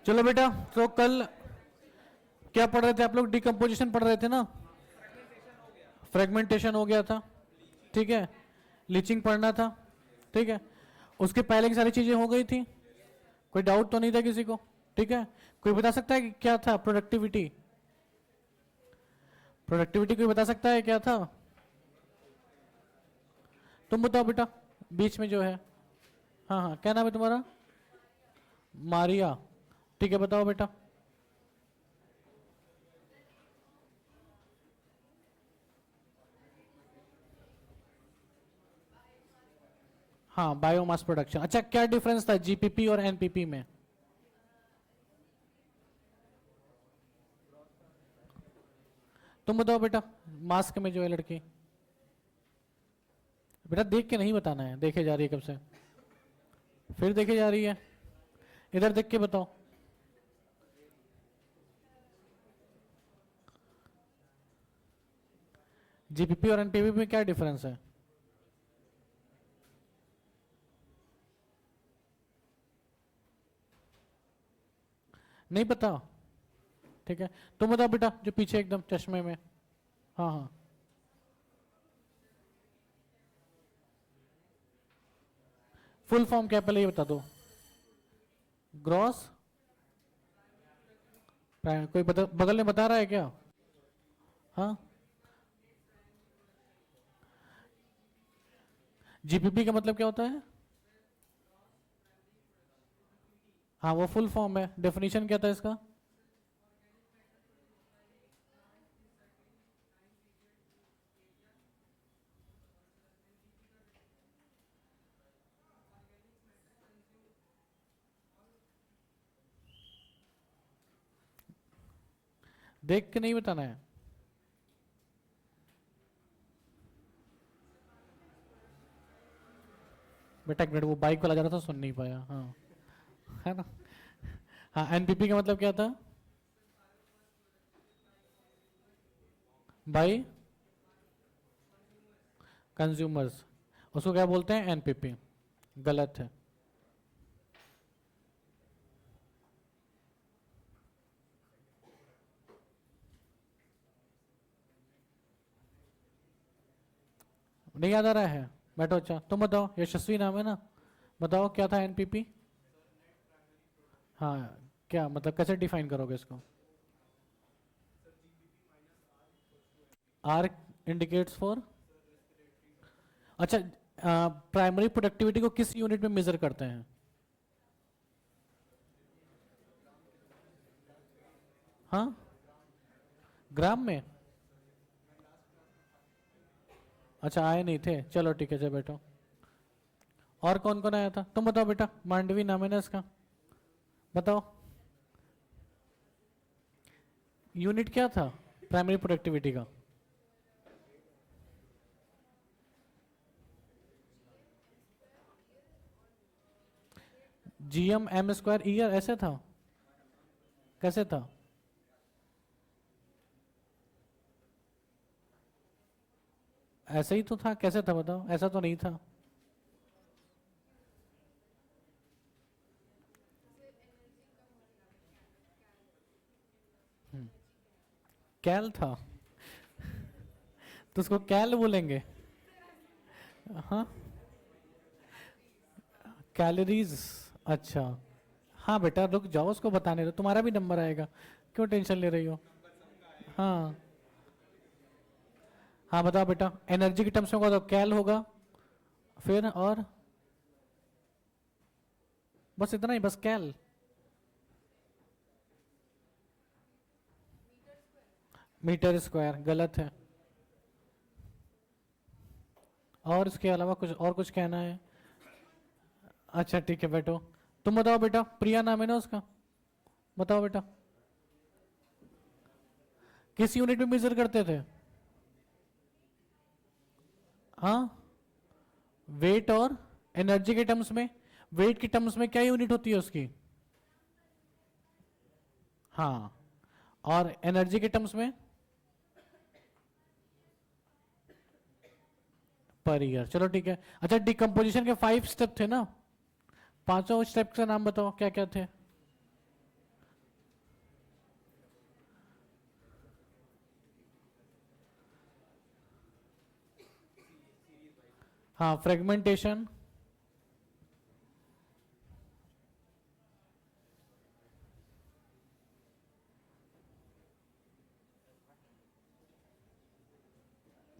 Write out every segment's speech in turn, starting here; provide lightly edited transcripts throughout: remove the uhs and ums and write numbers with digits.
चलो बेटा, तो कल क्या पढ़ रहे थे आप लोग? डिकम्पोजिशन पढ़ रहे थे ना? फ्रेगमेंटेशन हो गया था, ठीक है। लीचिंग पढ़ना था, ठीक है। उसके पहले की सारी चीजें हो गई थी, कोई डाउट तो नहीं था किसी को? ठीक है। कोई बता सकता है कि क्या था प्रोडक्टिविटी? प्रोडक्टिविटी कोई बता सकता है क्या था? तुम बताओ बेटा, बीच में जो है। हाँ हाँ, क्या नाम है तुम्हारा? मारिया, ठीक है, बताओ बेटा। हाँ, बायोमास प्रोडक्शन। अच्छा, क्या डिफरेंस था जीपीपी और एनपीपी में? तुम बताओ बेटा, मास्क में जो है लड़की। बेटा देख के नहीं बताना है, देखे जा रही है कब से, फिर देखे जा रही है। इधर देख के बताओ। जीपीपी और एनपीपी में क्या डिफरेंस है? नहीं पता? ठीक है, तुम बताओ बेटा, जो पीछे एकदम चश्मे में। हाँ हाँ, फुल फॉर्म क्या पहले ये बता दो। ग्रॉस, कोई बगल में बता रहा है क्या? हाँ, जीपीपी का मतलब क्या होता है? हाँ, वो फुल फॉर्म है। डेफिनेशन क्या था इसका? देख के नहीं बताना है बेटा। एक मिनट, वो बाइक वाला जा रहा था, सुन नहीं पाया। हाँ, है ना। हाँ, एनपीपी का मतलब क्या था? By consumers. उसको क्या बोलते हैं? एनपीपी। गलत है। नहीं याद आ रहा है? बैठो। अच्छा, तुम बताओ, यशस्वी नाम है ना, बताओ क्या था एनपीपी? हाँ, क्या मतलब, कैसे डिफाइन करोगे इसको? R indicates for. अच्छा, प्राइमरी प्रोडक्टिविटी को किस यूनिट में मेजर करते हैं? हाँ, ग्राम में। अच्छा, आए नहीं थे, चलो ठीक है, चलो बैठो। और कौन कौन आया था? तुम बताओ बेटा, मांडवी नाम है ना इसका, बताओ। यूनिट क्या था प्राइमरी प्रोडक्टिविटी का? जीएम एम स्क्वायर ईयर, ऐसे था? कैसे था? ऐसे ही तो था, कैसे था बताओ, ऐसा तो नहीं था। कैल था? तो उसको कैल बोलेंगे? हाँ, कैलोरीज। अच्छा, हाँ बेटा रुक जाओ, उसको बताने दो, तुम्हारा भी नंबर आएगा, क्यों टेंशन ले रही हो? हाँ हाँ, बताओ बेटा, एनर्जी के टर्म्स में होगा तो कैल होगा, फिर और? बस इतना ही, बस कैल। मीटर स्क्वायर गलत है। और इसके अलावा कुछ और कुछ कहना है? अच्छा ठीक है, बैठो। तुम बताओ बेटा, प्रिया नाम है ना उसका, बताओ बेटा, किस यूनिट में मेजर करते थे? हाँ, वेट और एनर्जी के टर्म्स में। वेट के टर्म्स में क्या यूनिट होती है उसकी? हाँ, और एनर्जी के टर्म्स में? Per year. चलो ठीक है। अच्छा, डिकम्पोजिशन के 5 स्टेप थे ना, पांचों स्टेप का नाम बताओ क्या क्या थे? हाँ फ्रेगमेंटेशन,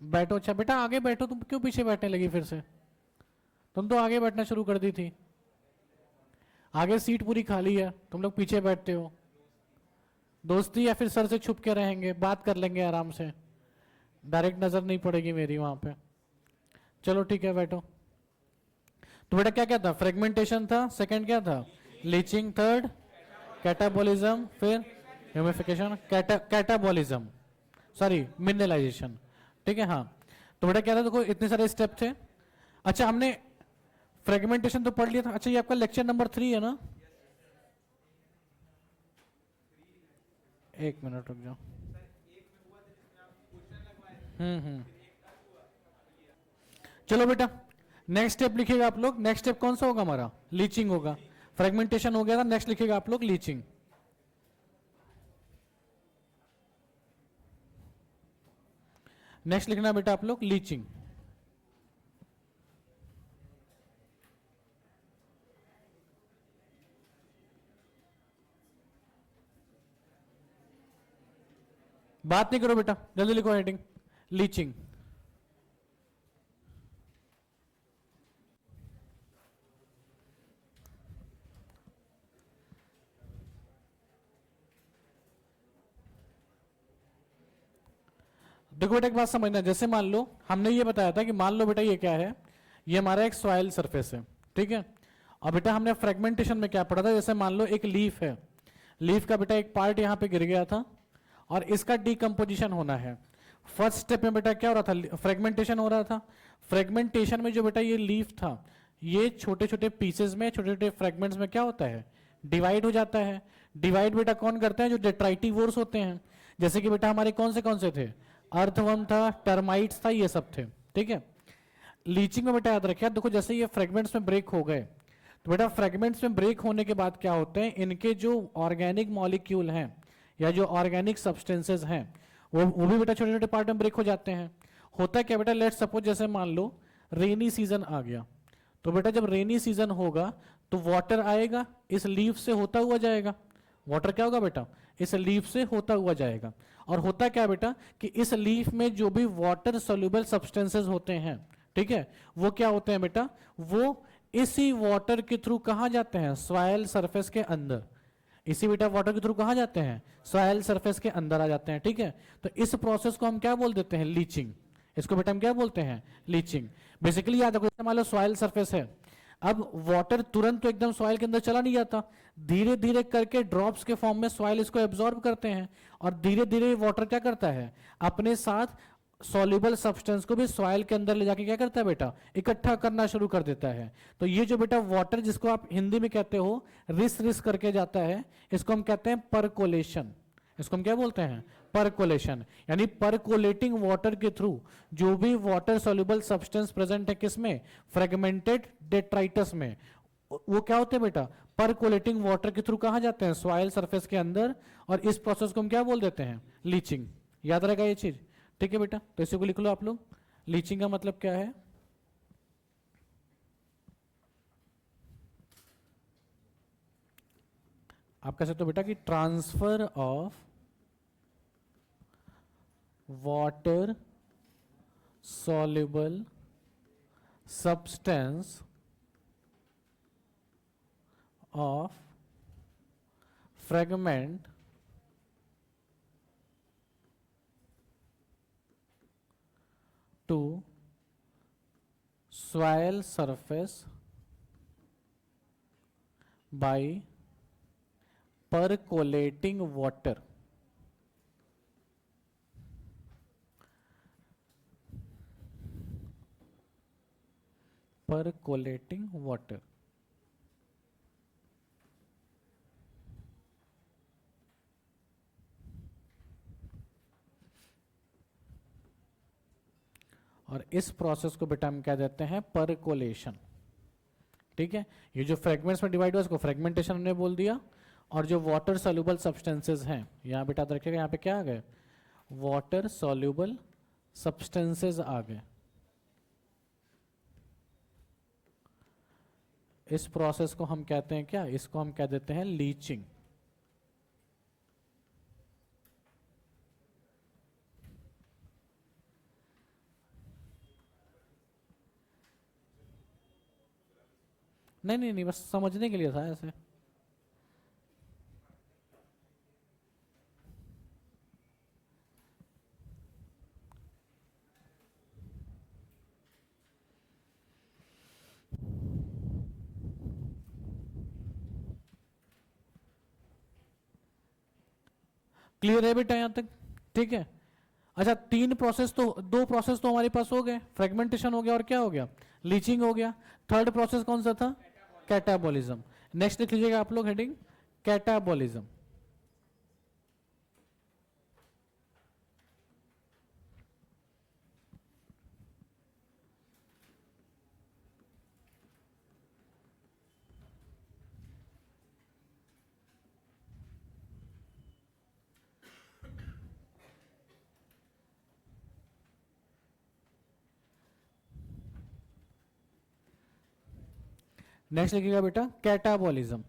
बैठो। अच्छा बेटा आगे बैठो, तुम क्यों पीछे बैठने लगी फिर से? तुम तो आगे बैठना शुरू कर दी थी। आगे सीट पूरी खाली है, तुम लोग पीछे बैठते हो। दोस्ती या फिर सर से छुप के रहेंगे, बात कर लेंगे आराम से, डायरेक्ट नजर नहीं पड़ेगी मेरी वहां पे। चलो ठीक है बैठो। तो बेटा क्या क्या था? फ्रेगमेंटेशन था, सेकंड क्या था? लीचिंग, थर्ड कैटाबॉलिज्म, फिर ह्यूमिफिकेशन, कैटाबॉलिज्म सॉरी मिनरलाइजेशन। ठीक है हाँ। तो बेटा क्या था, देखो इतने सारे स्टेप थे। अच्छा हमने फ्रेगमेंटेशन तो पढ़ लिया था। अच्छा ये आपका लेक्चर नंबर 3 है ना? एक मिनट रुक जाओ। हम्म। चलो बेटा नेक्स्ट स्टेप लिखिएगा आप लोग। नेक्स्ट स्टेप कौन सा होगा हमारा? लीचिंग होगा। फ्रेगमेंटेशन हो गया था, नेक्स्ट लिखिएगा आप लोग लीचिंग। नेक्स्ट लिखना बेटा आप लोग लीचिंग। बात नहीं करो बेटा, जल्दी लिखो हेडिंग लीचिंग। देखो बेटा एक बात समझना, जैसे मान लो हमने ये बताया था कि मान लो बेटा ये क्या है, ये हमारा एक सॉइल सरफेस है, ठीक है। और बेटा हमने फ्रेगमेंटेशन में क्या पढ़ा था, जैसे मान लो एक लीफ है, लीफ का बेटा एक पार्ट यहां पे गिर गया था और इसका डिकम्पोजिशन होना है। फर्स्ट स्टेप में बेटा क्या हो रहा था? फ्रेगमेंटेशन हो रहा था। फ्रेगमेंटेशन में जो बेटा ये लीफ था, ये छोटे छोटे पीसेस में, छोटे छोटे फ्रेगमेंट्स में क्या होता है? डिवाइड हो जाता है। डिवाइड बेटा कौन करते हैं? जो डेट्राइटिवोर्स होते हैं। जैसे कि बेटा हमारे कौन से थे? अर्थवर्म था, टर्माइट्स था, ये सब थे, ठीक है। लीचिंग में बेटा याद रखिए, देखो जैसे ये फ्रेगमेंट्स में ब्रेक हो गए, तो बेटा फ्रेगमेंट्स में ब्रेक होने के बाद क्या होते हैं? इनके जो ऑर्गेनिक मॉलिक्यूल हैं या जो ऑर्गेनिक सब्सटेंसेस हैं वो भी बेटा छोटे छोटे पार्ट में ब्रेक हो जाते हैं। होता क्या बेटा, लेट्स सपोज जैसे मान लो रेनी सीजन आ गया, तो बेटा जब रेनी सीजन होगा तो वाटर आएगा, इस लीफ से होता हुआ जाएगा। वाटर क्या होगा बेटा? इस लीफ से होता हुआ जाएगा। और होता क्या बेटा कि इस लीफ में जो भी वाटर सोल्यूबल सब्सटेंसेस होते हैं, ठीक है, वो क्या होते हैं बेटा? वो इसी वाटर के थ्रू कहां जाते हैं? सॉइल सरफेस के अंदर। इसी बेटा वाटर के थ्रू कहां जाते हैं? सॉइल सरफेस के अंदर आ जाते हैं, ठीक है। तो इस प्रोसेस को हम क्या बोल देते हैं? लीचिंग। इसको बेटा हम क्या बोलते हैं? लीचिंग। बेसिकली याद रखो, मान लो सॉइल सरफेस है, अब वाटर तुरंत तो एकदम सॉइल के अंदर चला नहीं जाता, धीरे धीरे करके ड्रॉप्स के फॉर्म में सॉइल इसको एब्जॉर्ब करते हैं और धीरे धीरे वाटर क्या करता है? अपने साथ सॉल्युबल सब्सटेंस को भी सॉइल के अंदर ले जाके क्या करता है बेटा? इकट्ठा करना शुरू कर देता है। तो ये जो बेटा वाटर जिसको आप हिंदी में कहते हो रिस रिस करके जाता है, इसको हम कहते हैं परकोलेशन। इसको हम क्या बोलते हैं? परकोलेशन। यानी परकोलेटिंग वाटर के थ्रू जो भी वाटर सॉल्युबल सब्सटेंस प्रेजेंट है किसमें? फ्रेगमेंटेड डेट्राइटस में, वो क्या होते हैं बेटा? परकोलेटिंग वाटर के थ्रू कहां जाते हैं? सॉइल सरफेस के अंदर। और इस प्रोसेस को हम क्या बोल देते हैं? लीचिंग। याद रहेगा ये चीज, ठीक है बेटा। तो इसी को लिख लो आप लोग, लीचिंग का मतलब क्या है? आप कह सकते हो बेटा कि transfer of water soluble substance of fragment to soil surface by percolating water. Percolating water. और इस प्रोसेस को बेटा हम क्या देते हैं? परकोलेशन, ठीक है। ये जो फ्रेगमेंट्स में डिवाइड हुआ इसको फ्रेगमेंटेशन हमने बोल दिया। और जो वाटर सॉल्युबल सब्सटेंसेस हैं, यहाँ बेटा रखिएगा, यहाँ पे क्या आ गए? वाटर सॉल्युबल सब्सटेंसेस आ गए। इस प्रोसेस को हम कहते हैं क्या, इसको हम कह देते हैं लीचिंग। नहीं नहीं नहीं, बस समझने के लिए था ऐसे। क्लियर है बेटा यहां तक? ठीक है। अच्छा, तीन प्रोसेस तो, दो प्रोसेस तो हमारे पास हो गए, फ्रेगमेंटेशन हो गया और क्या हो गया, लीचिंग हो गया। थर्ड प्रोसेस कौन सा था, कैटाबॉलिज्म। नेक्स्ट लिख लीजिएगा आप लोग हेडिंग, कैटाबॉलिज्म। नेक्स्ट लिखिएगा बेटा कैटाबॉलिज्म।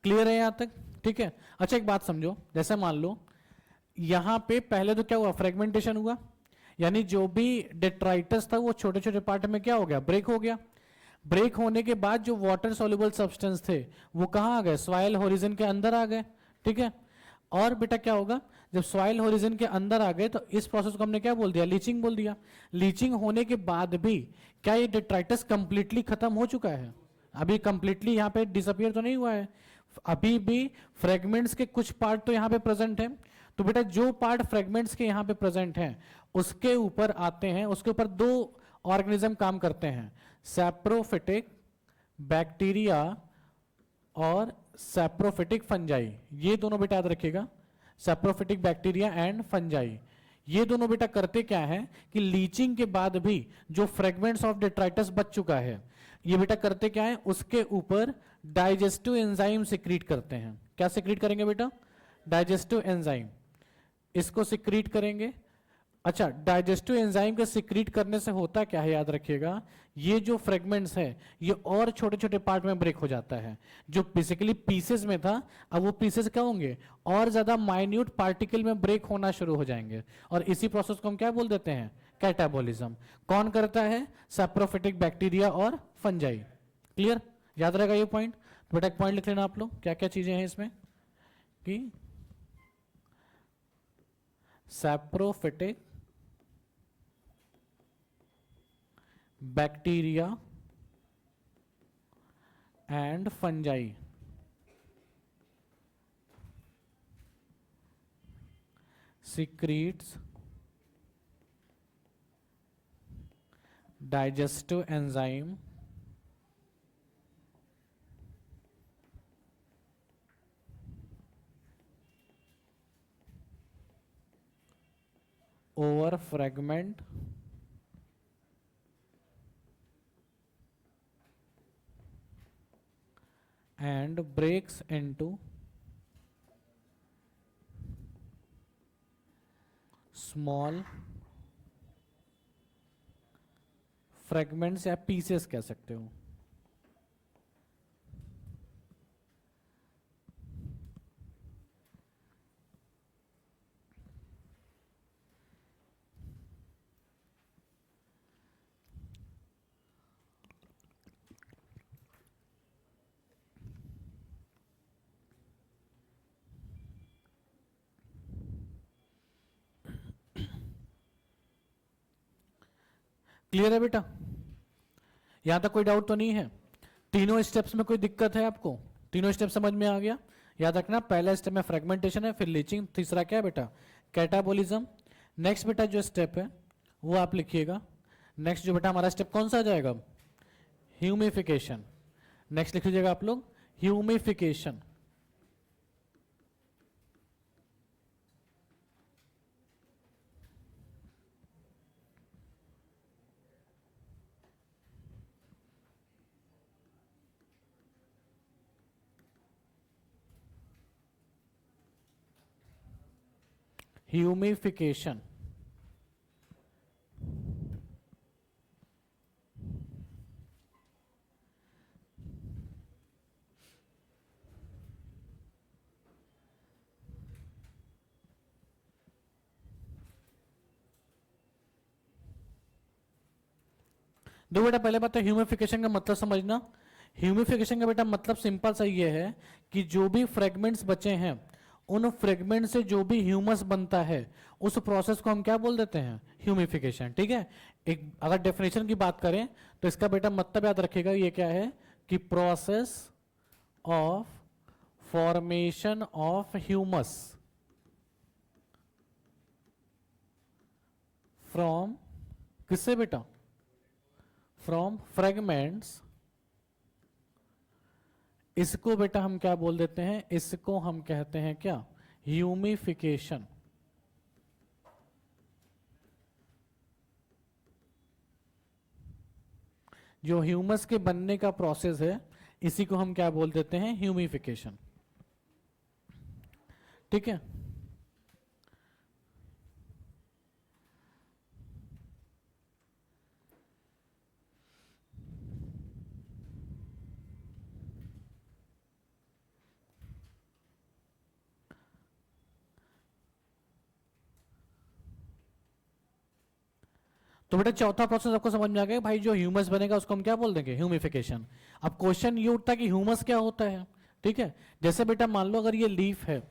क्लियर है यहां तक? ठीक है। अच्छा एक बात समझो, जैसे मान लो यहां पे पहले तो क्या हुआ, फ्रेगमेंटेशन हुआ, यानी जो भी डेट्राइटस था वो छोटे छोटे पार्ट में क्या हो गया, ब्रेक हो गया। ब्रेक होने के बाद जो वाटर सॉल्युबल सब्सटेंस थे वो कहां आ गए, सॉइल होरिजन के अंदर आ गए। ठीक है। और बेटा क्या होगा, जब सॉइल होरिजन के अंदर आ गए तो इस प्रोसेस को हमने क्या बोल दिया, लीचिंग बोल दिया। लीचिंग होने के बाद भी क्या ये डेट्राइटस कंप्लीटली खत्म हो चुका है, अभी कंप्लीटली यहाँ पे डिसअपियर तो नहीं हुआ है, अभी भी फ्रेगमेंट्स के कुछ पार्ट तो यहाँ पे प्रेजेंट है। तो बेटा जो पार्ट फ्रेगमेंट्स के यहाँ पे प्रेजेंट हैं उसके ऊपर आते हैं, उसके ऊपर दो ऑर्गेनिज्म काम करते हैं, सैप्रोफिटिक बैक्टीरिया और सैप्रोफिटिक फंजाई। ये दोनों बेटा याद रखिएगा, सैप्रोफिटिक बैक्टीरिया एंड फंजाई। ये दोनों बेटा करते क्या है कि लीचिंग के बाद भी जो फ्रेगमेंट्स ऑफ डेट्राइटस बच चुका है, ये बेटा करते क्या है, उसके ऊपर डाइजेस्टिव एंजाइम सिक्रीट करते हैं। क्या सिक्रीट करेंगे बेटा, डाइजेस्टिव एंजाइम, इसको सिक्रीट करेंगे। अच्छा, डाइजेस्टिव एंजाइम के सिक्रीट करने से होता क्या है, याद रखिएगा, ये जो फ्रेगमेंट्स है ये और छोटे छोटे पार्ट में ब्रेक हो जाता है। जो बेसिकली पीसेस में था, अब वो पीसेस क्या होंगे, और ज्यादा माइन्यूट पार्टिकल में ब्रेक होना शुरू हो जाएंगे, और इसी प्रोसेस को हम क्या बोल देते हैं, कैटाबॉलिज्म। कौन करता है, सैप्रोफिटिक बैक्टीरिया और फंजाई। क्लियर, याद रहेगा ये पॉइंट। तो बेटा एक पॉइंट लिख लेना आप लोग, क्या क्या चीजें हैं इसमें, कि saprophytic bacteria and fungi secretes digestive enzyme over fragment and breaks into small fragments या pieces कह सकते हो। क्लियर है बेटा, यहां तक कोई डाउट तो नहीं है? तीनों स्टेप्स में कोई दिक्कत है आपको, तीनों स्टेप समझ में आ गया? याद रखना, पहला स्टेप में फ्रेगमेंटेशन है, फिर लीचिंग, तीसरा क्या है बेटा, कैटाबॉलिज्म। नेक्स्ट बेटा जो स्टेप है वो आप लिखिएगा, नेक्स्ट जो बेटा हमारा स्टेप कौन सा आ जाएगा, ह्यूमिफिकेशन। नेक्स्ट लिख लीजिएगा आप लोग, ह्यूमिफिकेशन। ह्यूमिफिकेशन दो बेटा पहले बात है ह्यूमिफिकेशन का मतलब समझना। ह्यूमिफिकेशन का बेटा मतलब सिंपल सा ये है कि जो भी फ्रेगमेंट्स बचे हैं उन फ्रेगमेंट से जो भी ह्यूमस बनता है उस प्रोसेस को हम क्या बोल देते हैं, ह्यूमिफिकेशन। ठीक है, एक अगर डेफिनेशन की बात करें तो इसका बेटा मतलब याद रखिएगा ये क्या है कि process of formation of humus from, किससे बेटा, फ्रॉम फ्रेगमेंट्स। इसको बेटा हम क्या बोल देते हैं, इसको हम कहते हैं क्या, ह्यूमिफिकेशन। जो ह्यूमस के बनने का प्रोसेस है इसी को हम क्या बोल देते हैं, ह्यूमिफिकेशन। ठीक है, तो बेटा चौथा प्रोसेस आपको समझ में आ गया भाई, जो ह्यूमस बनेगा उसको हम क्या बोल देंगे, ह्यूमिफिकेशन। अब क्वेश्चन ये उठता है कि ह्यूमस क्या होता है। ठीक है, जैसे बेटा मान लो अगर ये लीफ है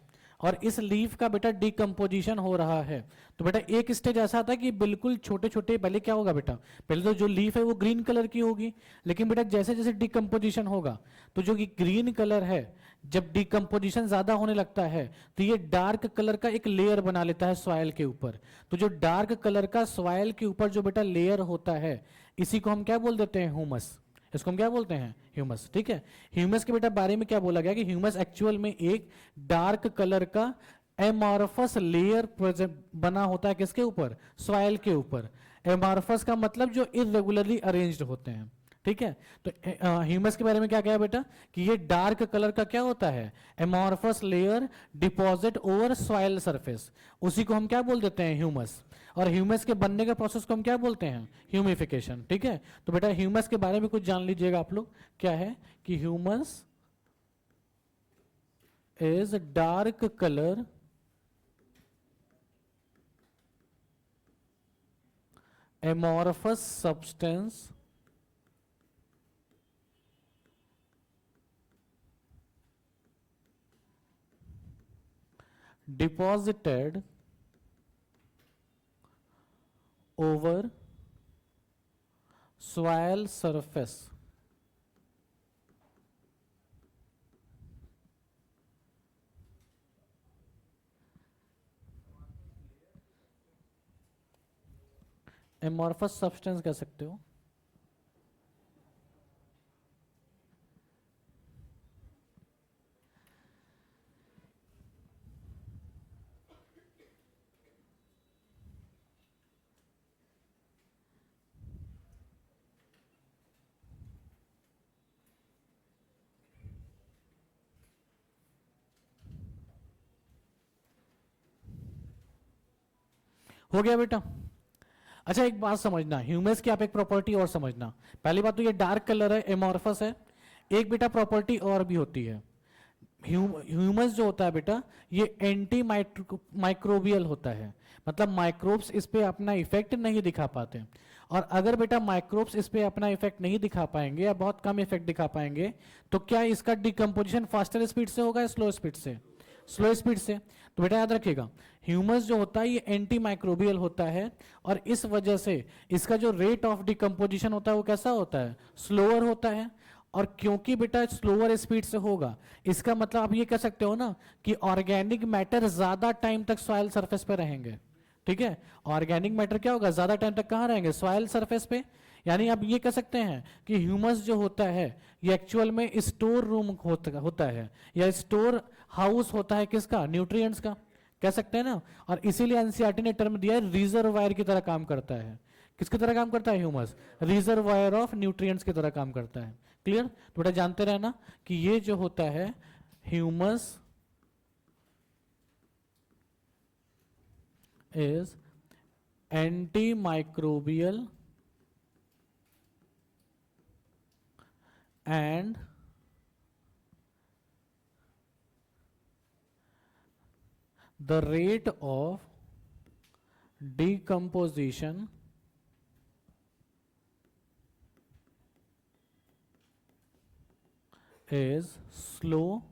और इस लीफ का बेटा डिकम्पोजिशन हो रहा है, तो बेटा एक स्टेज ऐसा आता है कि बिल्कुल छोटे छोटे, पहले क्या होगा बेटा, पहले तो जो लीफ है वो ग्रीन कलर की होगी, लेकिन बेटा जैसे जैसे डिकम्पोजिशन होगा तो जो कि ग्रीन कलर है जब डिकम्पोजिशन ज्यादा होने लगता है तो ये डार्क कलर का एक लेयर बना लेता है सॉइल के ऊपर। तो जो डार्क कलर का सॉइल के ऊपर जो बेटा लेयर होता है इसी को हम क्या बोल देते हैं, ह्यूमस। इसको हम क्या बोलते हैं, ह्यूमस। ठीक है, ह्यूमस के बेटा बारे में क्या बोला गया कि ह्यूमस एक्चुअल में एक डार्क कलर का एमॉर्फस लेयर बना होता है, किसके ऊपर, सॉइल के ऊपर। एमॉर्फस का मतलब जो इरेगुलरली अरेंज्ड होते हैं। ठीक है, तो ह्यूमस के बारे में क्या कहा बेटा कि ये डार्क कलर का क्या होता है, amorphous layer deposit over soil surface, उसी को हम क्या बोल देते हैं, ह्यूमस। और ह्यूमस के बनने के प्रोसेस को हम क्या बोलते हैं, ह्यूमिफिकेशन। ठीक है, तो बेटा ह्यूमस के बारे में कुछ जान लीजिएगा आप लोग, क्या है कि humus is dark colour amorphous substance deposited over soil surface। Amorphous substance कह सकते हो। हो गया बेटा। अच्छा एक बात समझना, ह्यूमस की आप एक प्रॉपर्टी और समझना। पहली बात तो ये डार्क कलर है, एमॉर्फस है। एक बेटा प्रॉपर्टी और भी होती है, ह्यूमस जो होता है बेटा ये एंटी माइक्रोबियल होता है, मतलब माइक्रोब्स इस पे अपना इफेक्ट नहीं दिखा पाते। और अगर बेटा माइक्रोब्स इस पे अपना इफेक्ट नहीं दिखा पाएंगे या बहुत कम इफेक्ट दिखा पाएंगे तो क्या इसका डिकम्पोजिशन फास्टर स्पीड से होगा या स्लो स्पीड से, स्लो स्पीड से। तो बेटा याद रखिएगा ह्यूमस जो होता है ये एंटी माइक्रोबियल होता है और इस वजह से इसका जो रेट ऑफ डिकम्पोजिशन होता है वो कैसा होता है, स्लोअर होता है। और क्योंकि बेटा स्लोअर स्पीड से होगा इसका मतलब आप ये कह सकते हो ना कि ऑर्गेनिक मैटर ज्यादा टाइम तक सॉइल सरफेस पे रहेंगे। ठीक है, ऑर्गेनिक मैटर क्या होगा, ज्यादा टाइम तक कहां रहेंगे, सॉइल सरफेस पे। यानी आप ये कह सकते हैं कि ह्यूमस जो होता है ये एक्चुअल में स्टोर रूम होता है या स्टोर हाउस होता है, किसका, न्यूट्रिएंट्स का, कह सकते हैं ना। और इसीलिए एनसीईआरटी ने टर्म दिया है रिजर्वायर की तरह काम करता है। किसकी तरह काम करता है ह्यूमस, रिजर्वायर ऑफ न्यूट्रिएंट्स की तरह काम करता है। क्लियर, तो बेटा जानते रहना कि ये जो होता है humus is antimicrobial and the rate of decomposition is slow.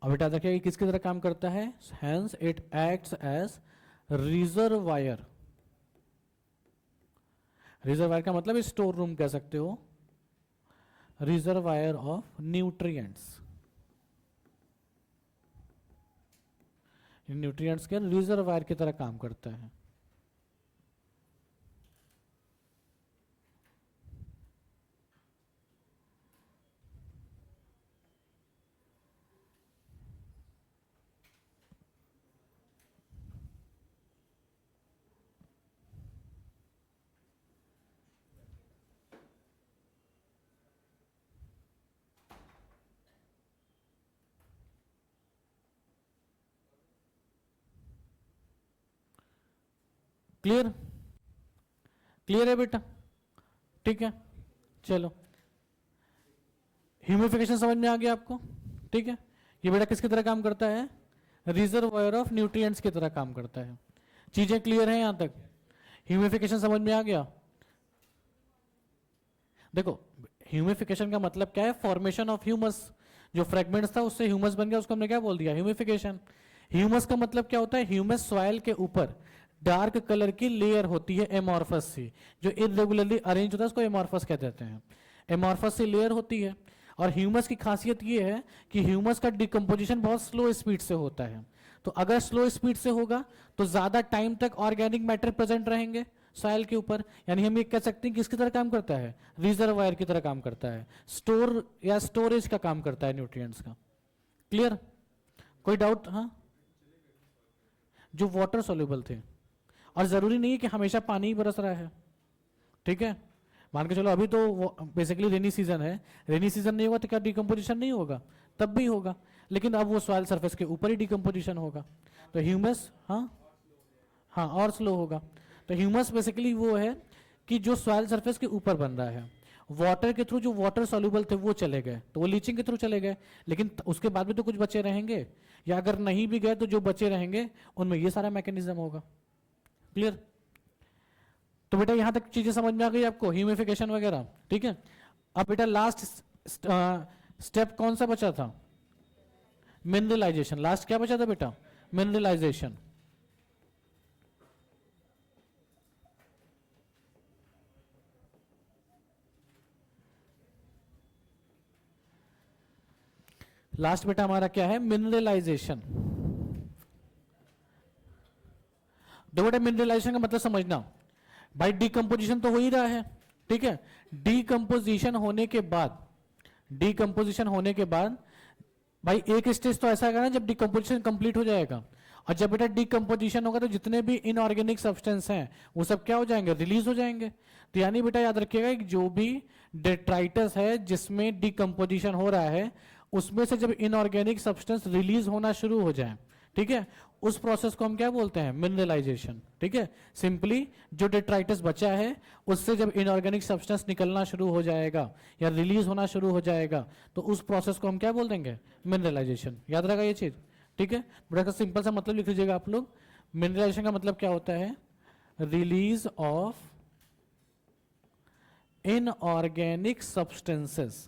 अब बेटा देखिए ये किसकी तरह काम करता है, hence it acts as reservoir. Reservoir का मतलब स्टोर रूम कह सकते हो, रिजर्वायर ऑफ न्यूट्रिएंट्स। न्यूट्रिएंट्स के रिजर्वायर की तरह काम करता है। क्लियर, क्लियर है बेटा, ठीक है। चलो ह्यूमिफिकेशन समझ में आ गया आपको, ठीक है। ये बेटा किसकी तरह काम करता है, रिजर्वायर ऑफ न्यूट्रिएंट्स की तरह काम करता है। चीजें क्लियर हैं यहां तक, ह्यूमिफिकेशन समझ में आ गया। देखो ह्यूमिफिकेशन का मतलब क्या है, फॉर्मेशन ऑफ ह्यूमस। जो फ्रेगमेंट्स था उससे ह्यूमस बन गया, उसको हमने क्या बोल दिया, ह्यूमिफिकेशन। ह्यूमस का मतलब क्या होता है, ह्यूमस सॉइल के ऊपर डार्क कलर की लेयर होती है एमॉर्फस सी, जो इरेगुलरली अरेंज होता है उसको एमॉर्फस कह देते हैं। एमॉर्फस सी लेयर होती है। और ह्यूमस की खासियत ये है कि ह्यूमस का डिकम्पोजिशन बहुत स्लो स्पीड से होता है। तो अगर स्लो स्पीड से होगा तो ज्यादा टाइम तक ऑर्गेनिक मैटर प्रेजेंट रहेंगे सॉइल के ऊपर। यानी हम ये कह सकते हैं कि किसकी तरह काम करता है, रिजर्वायर की तरह काम करता है, स्टोर या स्टोरेज का काम करता है न्यूट्रिएंट्स का। क्लियर, कोई डाउट? हाँ, जो वाटर सोल्यूबल थे, और जरूरी नहीं है कि हमेशा पानी ही बरस रहा है, ठीक है। मान के चलो अभी तो बेसिकली रेनी सीजन है, रेनी सीजन नहीं होगा तो क्या डिकम्पोजिशन नहीं होगा, तब भी होगा, लेकिन अब वो सॉइल सरफेस के ऊपर ही डिकम्पोजिशन होगा। तो ह्यूमस, हाँ हाँ, और स्लो होगा। तो ह्यूमस बेसिकली वो है कि जो सॉइल सरफेस के ऊपर बन रहा है, वाटर के थ्रू जो वाटर सॉल्युबल थे वो चले गए तो वो लीचिंग के थ्रू चले गए, लेकिन उसके बाद भी तो कुछ बचे रहेंगे, या अगर नहीं भी गए तो जो बचे रहेंगे उनमें ये सारा मैकेनिज्म होगा। क्लियर? तो बेटा यहां तक चीजें समझ में आ गई आपको, ह्यूमिफिकेशन वगैरह, ठीक है। अब बेटा लास्ट स्टेप कौन सा बचा था, मिनरलाइजेशन। लास्ट क्या बचा था बेटा, मिनरलाइजेशन। लास्ट बेटा हमारा क्या है, मिनरलाइजेशन। दो बेटा मिनरलाइजेशन का मतलब समझना, भाई डिकम्पोजिशन तो हो ही रहा है, ठीक है। डिकम्पोजिशन होने के बाद, डिकम्पोजिशन होने के बाद भाई एक स्टेज तो ऐसा आएगा ना जब डिकम्पोजिशन कंप्लीट हो जाएगा, और जब बेटा डिकम्पोजिशन होगा तो जितने भी इनऑर्गेनिक सब्सटेंस हैं वो सब क्या हो जाएंगे, रिलीज हो जाएंगे। तो यानी बेटा याद रखिएगा कि जो भी डेट्राइटस है जिसमें डिकम्पोजिशन हो रहा है, उसमें से जब इनऑर्गेनिक सब्सटेंस रिलीज होना शुरू हो जाए, ठीक है, उस प्रोसेस को हम क्या बोलते हैं, मिनरलाइजेशन। ठीक है, सिंपली जो डेट्राइटस बचा है उससे जब इनऑर्गेनिक सब्सटेंस निकलना शुरू हो जाएगा या रिलीज होना शुरू हो जाएगा तो उस प्रोसेस को हम क्या बोल देंगे, मिनरलाइजेशन। याद रहेगा ये चीज, ठीक है। बड़ा सा सिंपल सा मतलब लिख लीजिएगा आप लोग। मिनरलाइजेशन का मतलब क्या होता है, release of inorganic substances,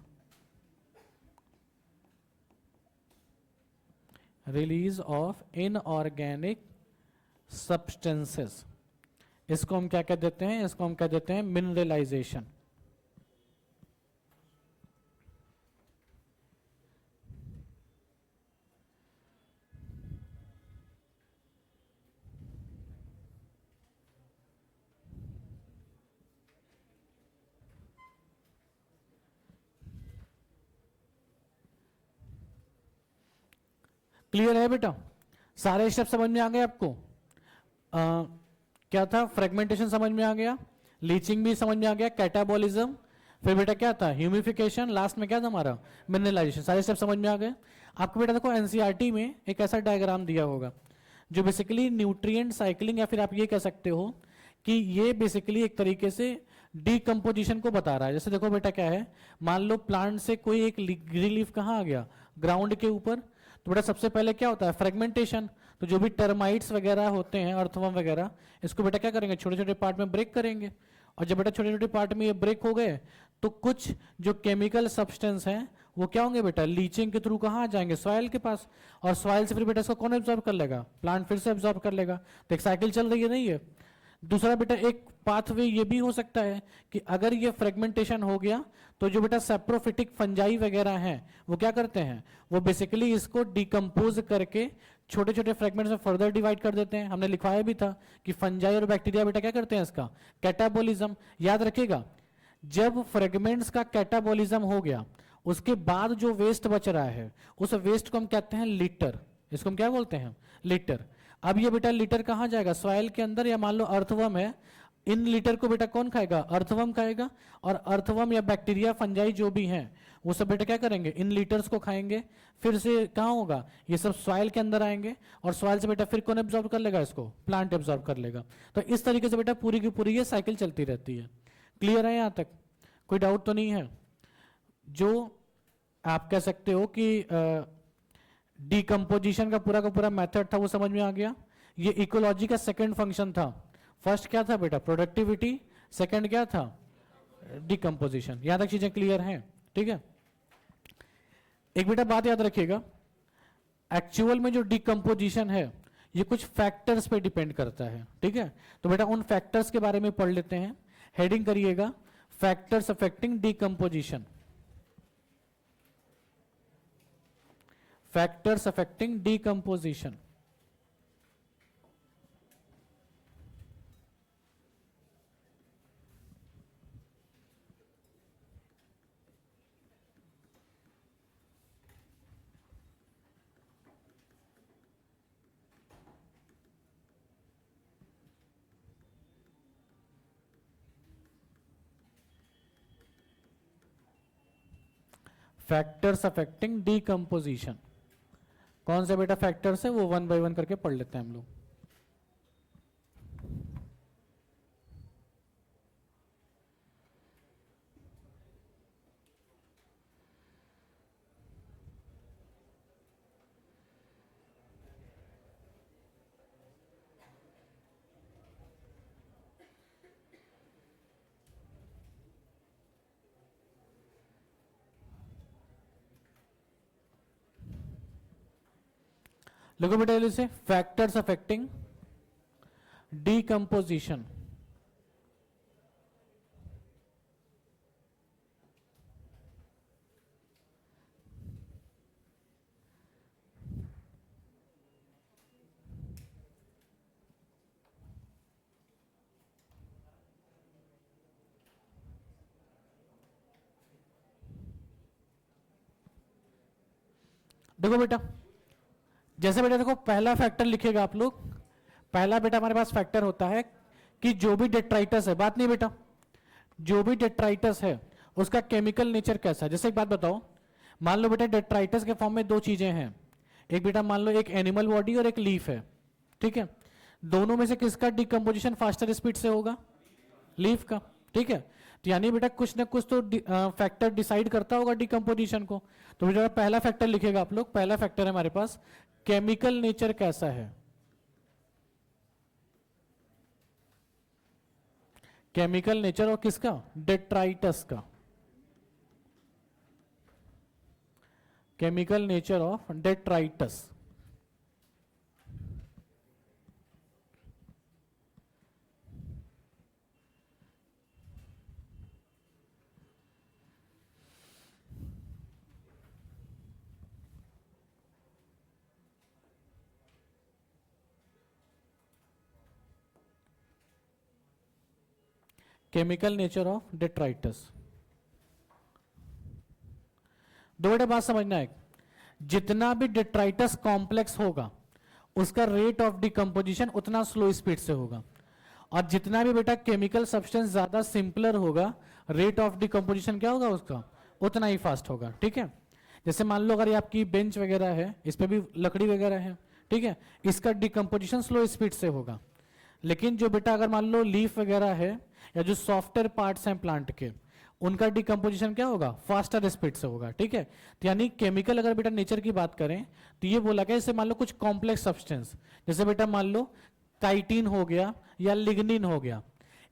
release of inorganic substances, इसको हम क्या कह देते हैं, इसको हम कह देते हैं मिनरलाइजेशन। क्लियर है बेटा, सारे स्टेप समझ में आ गए आपको। क्या था, फ्रेगमेंटेशन समझ में आ गया, लीचिंग भी समझ में आ गया, कैटाबॉलिज्म, फिर बेटा क्या था, ह्यूमिफिकेशन, लास्ट में क्या था हमारा, मिनरलाइजेशन। सारे स्टेप समझ में आ गए आपको। बेटा देखो एनसीईआरटी में एक ऐसा डायग्राम दिया होगा जो बेसिकली न्यूट्रिएंट साइकिलिंग, या फिर आप ये कह सकते हो कि ये बेसिकली एक तरीके से डीकम्पोजिशन को बता रहा है। जैसे देखो बेटा क्या है, मान लो प्लांट से कोई एक ग्रीन लीफ कहाँ आ गया, ग्राउंड के ऊपर, तो बेटा सबसे पहले क्या होता है, फ्रेगमेंटेशन। तो जो भी टर्माइट्स वगैरह होते हैं, अर्थवर्म वगैरह, इसको बेटा क्या करेंगे, छोटे छोटे पार्ट में ब्रेक करेंगे। और जब बेटा छोटे छोटे पार्ट में ये ब्रेक हो गए तो कुछ जो केमिकल सब्सटेंस हैं वो क्या होंगे बेटा, लीचिंग के थ्रू कहाँ आ जाएंगे, सॉइल के पास, और सॉइल से फिर बेटा इसको कौन एब्जॉर्ब कर लेगा, प्लांट फिर से एब्जॉर्ब कर लेगा। तो एक साइकिल चल रही है, नहीं है। दूसरा बेटा एक पाथवे ये भी हो सकता है कि अगर ये फ्रेगमेंटेशन हो गया तो जो बेटा सेप्रोफिटिक फंजाई वगैरह हैं वो क्या करते हैं, वो बेसिकली इसको डिकम्पोज करके छोटे छोटे फ्रेगमेंट्स में फर्दर डिवाइड कर देते हैं। हमने लिखवाया भी था कि फंजाई और बैक्टीरिया बेटा क्या करते हैं, इसका कैटाबोलिज्म। याद रखिएगा, जब फ्रेगमेंट्स का कैटाबोलिज्म हो गया उसके बाद जो वेस्ट बच रहा है उस वेस्ट को हम कहते हैं लिटर। इसको हम क्या बोलते हैं, लिटर। अब ये बेटा लिटर कहाँ जाएगा, सॉइल के अंदर, या मान लो अर्थवर्म है, इन लिटर को बेटा कौन खाएगा, अर्थवर्म खाएगा। और अर्थवर्म या बैक्टीरिया फंजाई जो भी हैं वो सब बेटा क्या करेंगे, इन लीटर्स को खाएंगे। फिर से कहाँ होगा, ये सब सॉइल के अंदर आएंगे और सॉइल से बेटा फिर कौन एब्जॉर्ब कर लेगा, इसको प्लांट एब्जॉर्ब कर लेगा। तो इस तरीके से बेटा पूरी की पूरी ये साइकिल चलती रहती है। क्लियर है यहाँ तक, कोई डाउट तो नहीं है। जो आप कह सकते हो कि डिकम्पोजिशन का पूरा मेथड था वो समझ में आ गया। ये इकोलॉजी का सेकंड फंक्शन था। फर्स्ट क्या था बेटा, प्रोडक्टिविटी, सेकंड क्या था, डिकम्पोजिशन। यहां तक चीजें क्लियर हैं, ठीक है। एक बेटा बात याद रखिएगा, एक्चुअल में जो डिकम्पोजिशन है ये कुछ फैक्टर्स पे डिपेंड करता है, ठीक है। तो बेटा उन फैक्टर्स के बारे में पढ़ लेते हैं। हेडिंग करिएगा, factors affecting decomposition. Factors affecting decomposition. Factors affecting decomposition, कौन से बेटा फैक्टर्स है वो वन बाय वन करके पढ़ लेते हैं हम लोग। देखो बेटा जैसे फैक्टर्स अफेक्टिंग डिकम्पोजिशन। देखो बेटा, जैसे बेटा देखो पहला फैक्टर लिखेगा आप लोग। पहला बेटा हमारे पास फैक्टर होता है कि जो भी डेट्राइटस है, बात नहीं बेटा, जो भी डेट्राइटस है उसका केमिकल नेचर कैसा है। जैसे एक बात बताओ, मान लो बेटा डेट्राइटस के फॉर्म में दो चीजें हैं। एक बेटा मान लो एक एनिमल बॉडी और एक लीफ है, ठीक है। दोनों में से किसका डिकम्पोजिशन फास्टर स्पीड से होगा, लीफ का, ठीक है। तो यानी बेटा कुछ ना कुछ तो फैक्टर डिसाइड करता होगा डिकम्पोजिशन को। तो बेटा पहला फैक्टर लिखेगा आप लोग। पहला फैक्टर है हमारे पास केमिकल नेचर कैसा है, केमिकल नेचर और किसका, डेट्राइटस का। Chemical nature of detritus. Chemical nature of detritus. दो बेटा बात समझना है, जितना भी डेट्राइटस कॉम्प्लेक्स होगा उसका रेट ऑफ डिकम्पोजिशन उतना स्लो स्पीड से होगा, और जितना भी बेटा केमिकल सब्सटेंस ज्यादा सिंपलर होगा रेट ऑफ डिकम्पोजिशन क्या होगा उसका, उतना ही फास्ट होगा, ठीक है। जैसे मान लो अगर ये आपकी बेंच वगैरह है, इस पे भी लकड़ी वगैरह है, ठीक है, इसका डिकम्पोजिशन स्लो स्पीड से होगा। लेकिन जो बेटा अगर मान लो लीफ वगैरह है या जो सॉफ्टवेयर पार्ट्स हैं प्लांट के, उनका डिकम्पोजिशन क्या होगा, फास्टर स्पीड से होगा, ठीक है। तो यानी केमिकल अगर बेटा नेचर की बात करें तो ये बोला गया, जैसे मान लो कुछ कॉम्प्लेक्स सब्सटेंस, जैसे बेटा मान लो काइटिन हो गया या लिग्निन हो गया,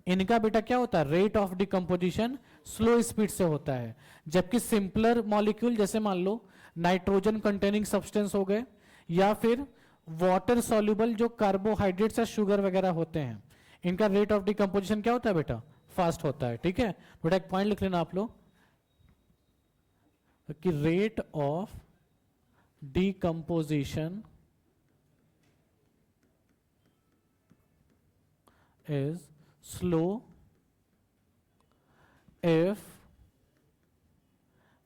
इनका बेटा क्या होता है, rate of decomposition slow speed से होता है, जबकि सिंपलर मॉलिक्यूल जैसे मान लो नाइट्रोजन कंटेनिंग सब्सटेंस हो गए या फिर वाटर सॉल्युबल जो कार्बोहाइड्रेट्स या शुगर वगैरह होते हैं, इनका रेट ऑफ डिकम्पोजिशन क्या होता है बेटा, फास्ट होता है। ठीक है बेटा, एक पॉइंट लिख लेना आप लोग कि rate of decomposition is slow if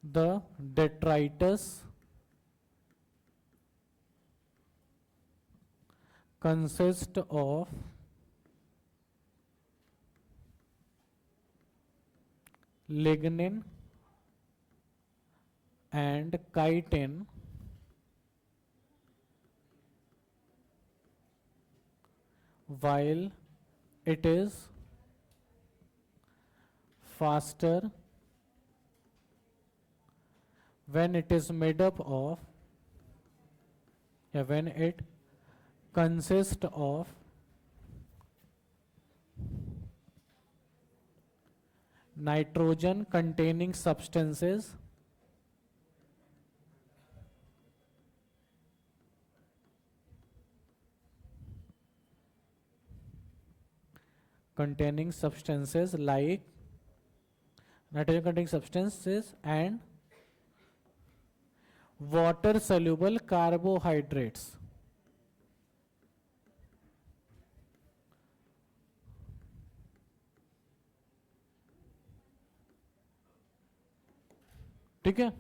the detritus consists of lignin and chitin while it is faster when it is made up of, when it consists of nitrogen containing substances like nitrogen containing substances and water soluble carbohydrates. ठीक है,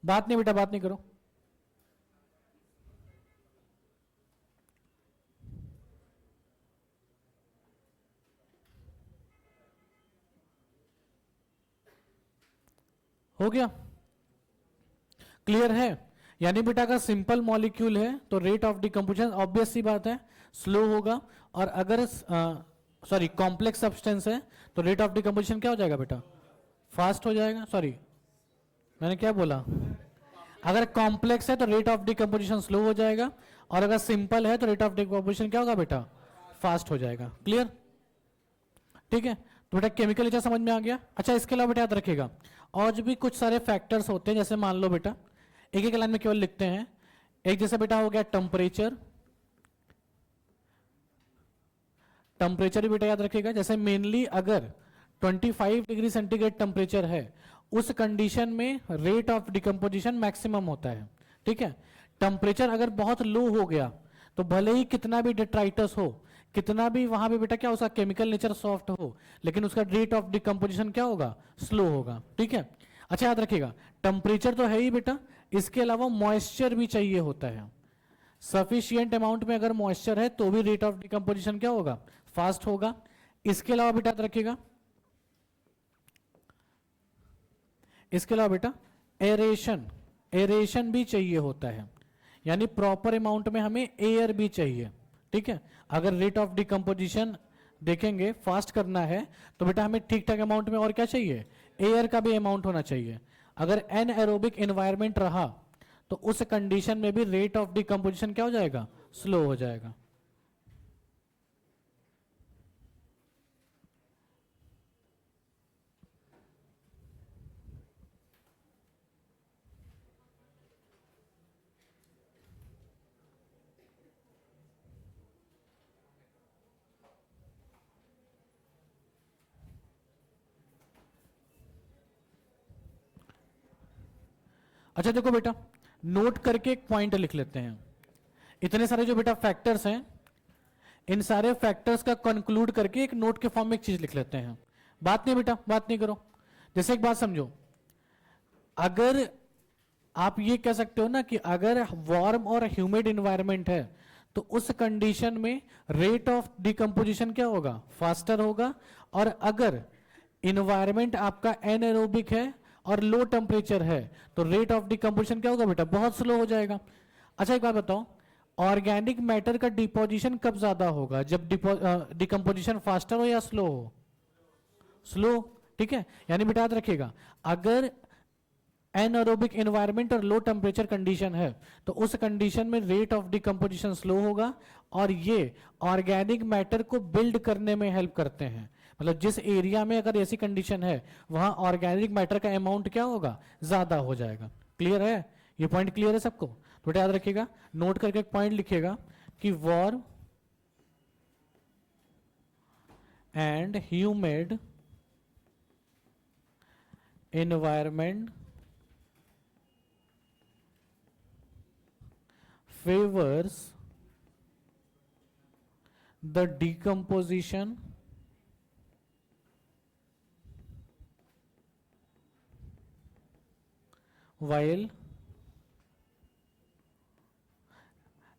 बात नहीं बेटा, बात नहीं करो। हो गया, क्लियर है। यानी बेटा अगर सिंपल मॉलिक्यूल है तो रेट ऑफ डिकम्पोजिशन ऑब्वियस सी बात है स्लो होगा, और अगर सॉरी कॉम्प्लेक्स सब्सटेंस है तो रेट ऑफ डिकम्पोजिशन क्या हो जाएगा बेटा, फास्ट हो जाएगा। सॉरी मैंने क्या बोला, अगर कॉम्प्लेक्स है तो रेट ऑफ डिकम्पोजिशन स्लो हो जाएगा, और अगर सिंपल है तो रेट ऑफ डिकम्पोजिशन क्या होगा बेटा, फास्ट हो जाएगा। क्लियर, ठीक है। तो बेटा केमिकल नेचर समझ में आ गया। अच्छा इसके अलावा बेटा याद रखिएगा और भी कुछ सारे फैक्टर्स होते हैं, जैसे मान लो बेटा एक एक लाइन में केवल लिखते हैं। एक जैसे बेटा हो गया टेम्परेचर, टेम्परेचर भी बेटा याद रखिएगा, जैसे मेनली अगर 25 डिग्री सेंटीग्रेड टेम्परेचर है उस कंडीशन में रेट ऑफ डिकम्पोजिशन मैक्सिमम होता है। ठीक है, टेम्परेचर अगर बहुत लो हो गया तो भले ही कितना भी डेट्राइटस हो, कितना भी वहां पे बेटा क्या उसका केमिकल नेचर सॉफ्ट हो, लेकिन उसका रेट ऑफ डिकम्पोजिशन क्या होगा, स्लो होगा। ठीक है, अच्छा याद रखिएगा टेम्परेचर तो है ही बेटा, इसके अलावा मॉइस्चर भी चाहिए होता है। सफिशियंट अमाउंट में अगर मॉइस्चर है तो भी रेट ऑफ डिकम्पोजिशन क्या होगा, फास्ट होगा। इसके अलावा बेटा याद रखिएगा, इसके अलावा बेटा एरेशन, एरेशन भी चाहिए होता है, यानी प्रॉपर अमाउंट में हमें एयर भी चाहिए। ठीक है, अगर रेट ऑफ डिकम्पोजिशन देखेंगे फास्ट करना है तो बेटा हमें ठीक ठाक अमाउंट में और क्या चाहिए, एयर का भी अमाउंट होना चाहिए। अगर एनएरोबिक एनवायरनमेंट रहा तो उस कंडीशन में भी रेट ऑफ डिकम्पोजिशन क्या हो जाएगा, स्लो हो जाएगा। अच्छा देखो बेटा नोट करके एक पॉइंट लिख लेते हैं। इतने सारे जो बेटा फैक्टर्स हैं, इन सारे फैक्टर्स का कंक्लूड करके एक नोट के फॉर्म में एक चीज लिख लेते हैं। बात नहीं बेटा, बात नहीं करो। जैसे एक बात समझो, अगर आप ये कह सकते हो ना कि अगर वार्म और ह्यूमिड इन्वायरमेंट है तो उस कंडीशन में रेट ऑफ डिकम्पोजिशन क्या होगा, फास्टर होगा। और अगर इन्वायरमेंट आपका एनएरोबिक है और लो टेम्परेचर है तो रेट ऑफ डिकम्पोजिशन क्या होगा बेटा, बहुत स्लो हो जाएगा। अच्छा एक बात बताओ, ऑर्गेनिक मैटर का डिपोजिशन कब ज्यादा होगा, जब डिकम्पोजिशन फास्टर हो या स्लो हो? स्लो। ठीक है, यानी बेटा याद रखिएगा, अगर एनएरोबिक एनवायरनमेंट और लो टेम्परेचर कंडीशन है तो उस कंडीशन में रेट ऑफ डिकम्पोजिशन स्लो होगा, और ये ऑर्गेनिक मैटर को बिल्ड करने में हेल्प करते हैं। मतलब जिस एरिया में अगर ऐसी कंडीशन है वहां ऑर्गेनिक मैटर का अमाउंट क्या होगा, ज्यादा हो जाएगा। क्लियर है? ये पॉइंट क्लियर है सबको? तो याद रखिएगा, नोट करके एक पॉइंट लिखिएगा कि warm and humid environment favors the decomposition while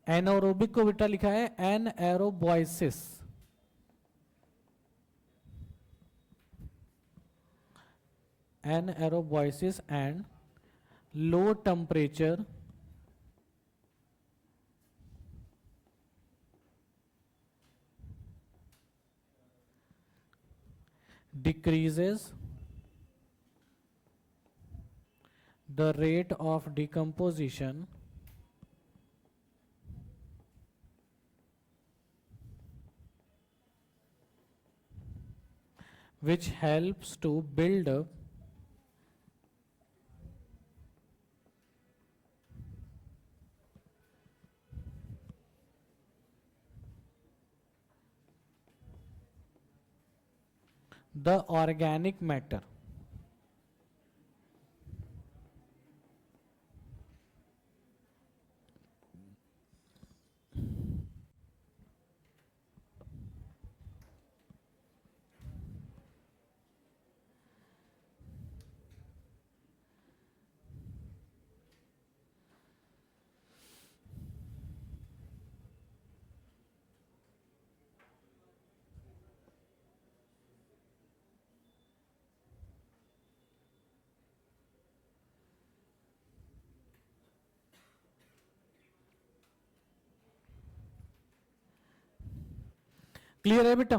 anaerobic को बेटा लिखा है anaeroboisis, anaeroboisis and low temperature decreases the rate of decomposition which helps to build up the organic matter। Clear है बेटा?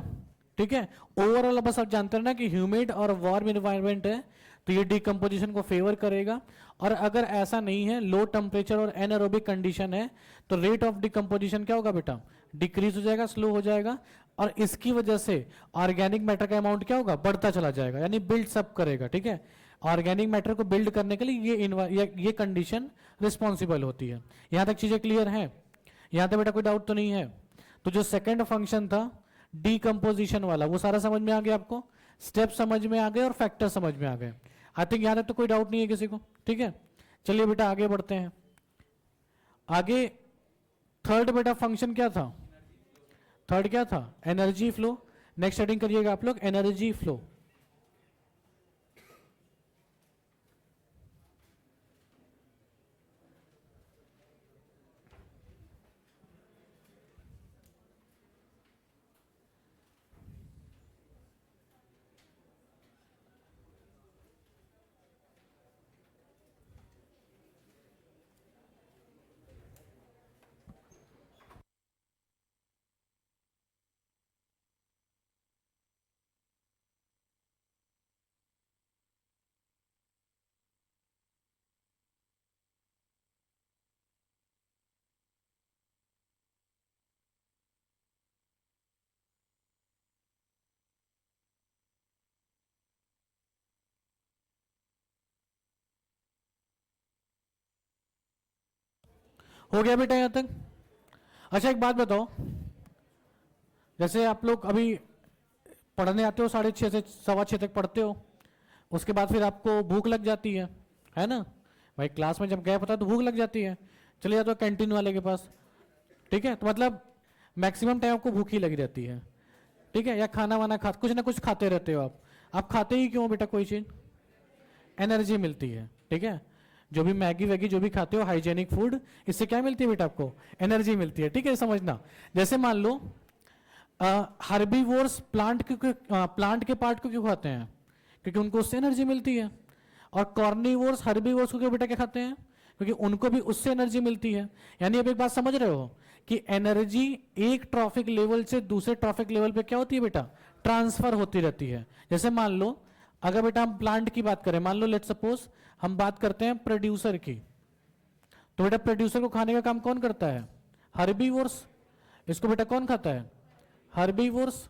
ठीक है, ओवरऑल बस आप जानते हैं ना कि ह्यूमिड और वार्म इन्वायरमेंट है तो ये डिकम्पोजिशन को फेवर करेगा, और अगर ऐसा नहीं है, लो टेम्परेचर और एनारोबिक कंडीशन है, तो रेट ऑफ डिकम्पोजिशन क्या होगा बेटा, डिक्रीज हो जाएगा, स्लो हो जाएगा, और इसकी वजह से ऑर्गेनिक मैटर का अमाउंट क्या होगा, बढ़ता चला जाएगा, यानी बिल्ड अप करेगा। ठीक है, ऑर्गेनिक मैटर को बिल्ड करने के लिए ये कंडीशन रिस्पॉन्सिबल होती है। यहां तक चीजें क्लियर हैं? यहां तक बेटा कोई डाउट तो नहीं है? तो जो सेकेंड फंक्शन था डीकंपोजिशन वाला, वो सारा समझ में आ गया आपको, स्टेप समझ में आ गए और फैक्टर समझ में आ गए। आई थिंक यहां तक तो कोई डाउट नहीं है किसी को। ठीक है, चलिए बेटा आगे बढ़ते हैं। आगे थर्ड बेटा फंक्शन क्या था? थर्ड क्या था? Energy flow. नेक्स्ट हेडिंग करिएगा आप लोग, एनर्जी फ्लो। हो गया बेटा यहां तक? अच्छा एक बात बताओ, जैसे आप लोग अभी पढ़ने आते हो 6:30 से 6:15 तक पढ़ते हो, उसके बाद फिर आपको भूख लग जाती है ना भाई? क्लास में जब गए पता तो भूख लग जाती है, चले जाते हो कैंटीन वाले के पास। ठीक है, तो मतलब मैक्सिमम टाइम आपको भूख ही लगी रहती है। ठीक है, या खाना वाना कुछ ना कुछ खाते रहते हो आप खाते ही क्यों बेटा? कोई चीज एनर्जी मिलती है। ठीक है, जो भी मैगी वैगी जो भी खाते हो हाइजेनिक फूड, इससे क्या मिलती है बेटा? आपको एनर्जी मिलती है। ठीक है, समझना। जैसे मान लो हर्बीवोर्स प्लांट के पार्ट को क्यों खाते हैं? क्योंकि उनको उससे एनर्जी मिलती है। और कॉर्निवोर्स हर्बीवोर्स को क्यों बेटा क्या खाते हैं? क्योंकि उनको भी उससे एनर्जी मिलती है। यानी अब एक बात समझ रहे हो कि एनर्जी एक ट्रॉफिक लेवल से दूसरे ट्रॉफिक लेवल पे क्या होती है बेटा, ट्रांसफर होती रहती है। जैसे मान लो अगर बेटा हम प्लांट की बात करें, मान लो लेट सपोज हम बात करते हैं प्रोड्यूसर की, तो बेटा प्रोड्यूसर को खाने का काम कौन करता है, हर्बीवोर्स। इसको बेटा कौन खाता है, हर्बीवोर्स।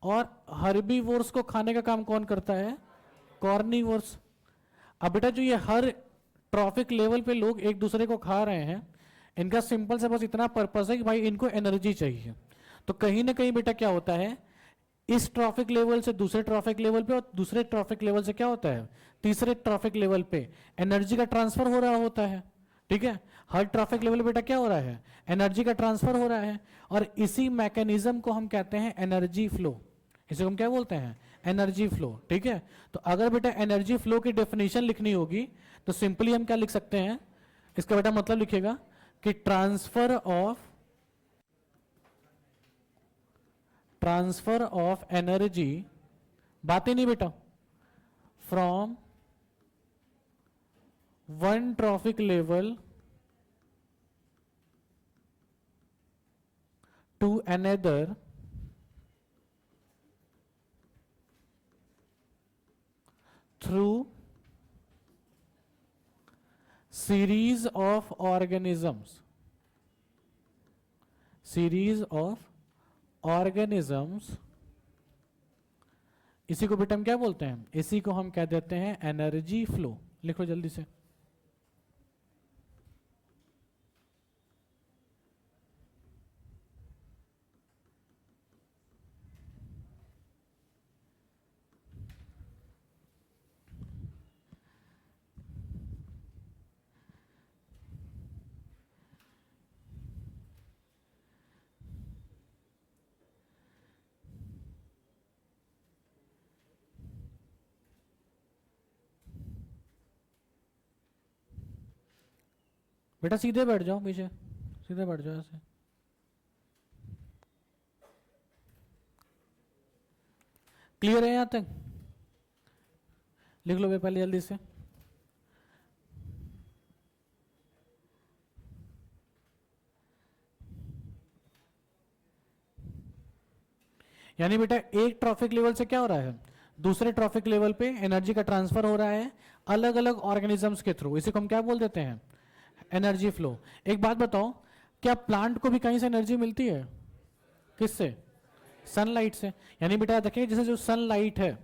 और हर्बीवोर्स को खाने का काम कौन करता है, कॉर्निवोर्स। अब बेटा जो ये हर ट्रॉफिक लेवल पे लोग एक दूसरे को खा रहे हैं, इनका सिंपल से बस इतना पर्पस है कि भाई इनको एनर्जी चाहिए। तो कहीं ना कहीं बेटा क्या होता है, इस ट्रॉफिक लेवल से दूसरे ट्रॉफिक लेवल पे और दूसरे ट्रॉफिक लेवल से क्या होता है, तीसरे ट्रॉफिक लेवल पे एनर्जी का ट्रांसफर हो रहा होता है। ठीक है, हर ट्रैफिक लेवल बेटा क्या हो रहा है, एनर्जी का ट्रांसफर हो रहा है। और इसी मैकेनिज्म को हम कहते हैं एनर्जी फ्लो। इसे हम क्या बोलते हैं, एनर्जी फ्लो। ठीक है, तो अगर बेटा एनर्जी फ्लो की डेफिनेशन लिखनी होगी तो सिंपली हम क्या लिख सकते हैं, इसका बेटा मतलब लिखेगा कि ट्रांसफर ऑफ एनर्जी, बात ही नहीं बेटा, from one trophic level to another through series of organisms, इसी को बेटा हम क्या बोलते हैं, इसी को हम कह देते हैं एनर्जी फ्लो। लिखो जल्दी से। बेटा सीधे बैठ जाओ, पीछे सीधे बैठ जाओ ऐसे। क्लियर है यहां तक? लिख लो पहले जल्दी से। यानी बेटा एक ट्रॉफिक लेवल से क्या हो रहा है, दूसरे ट्रॉफिक लेवल पे एनर्जी का ट्रांसफर हो रहा है अलग अलग ऑर्गेनिजम्स के थ्रू। इसे हम क्या बोल देते हैं, एनर्जी फ्लो। एक बात बताओ, क्या प्लांट को भी कहीं से एनर्जी मिलती है, किससे, सनलाइट से। यानी बेटा देखिए, जैसे जो सनलाइट है,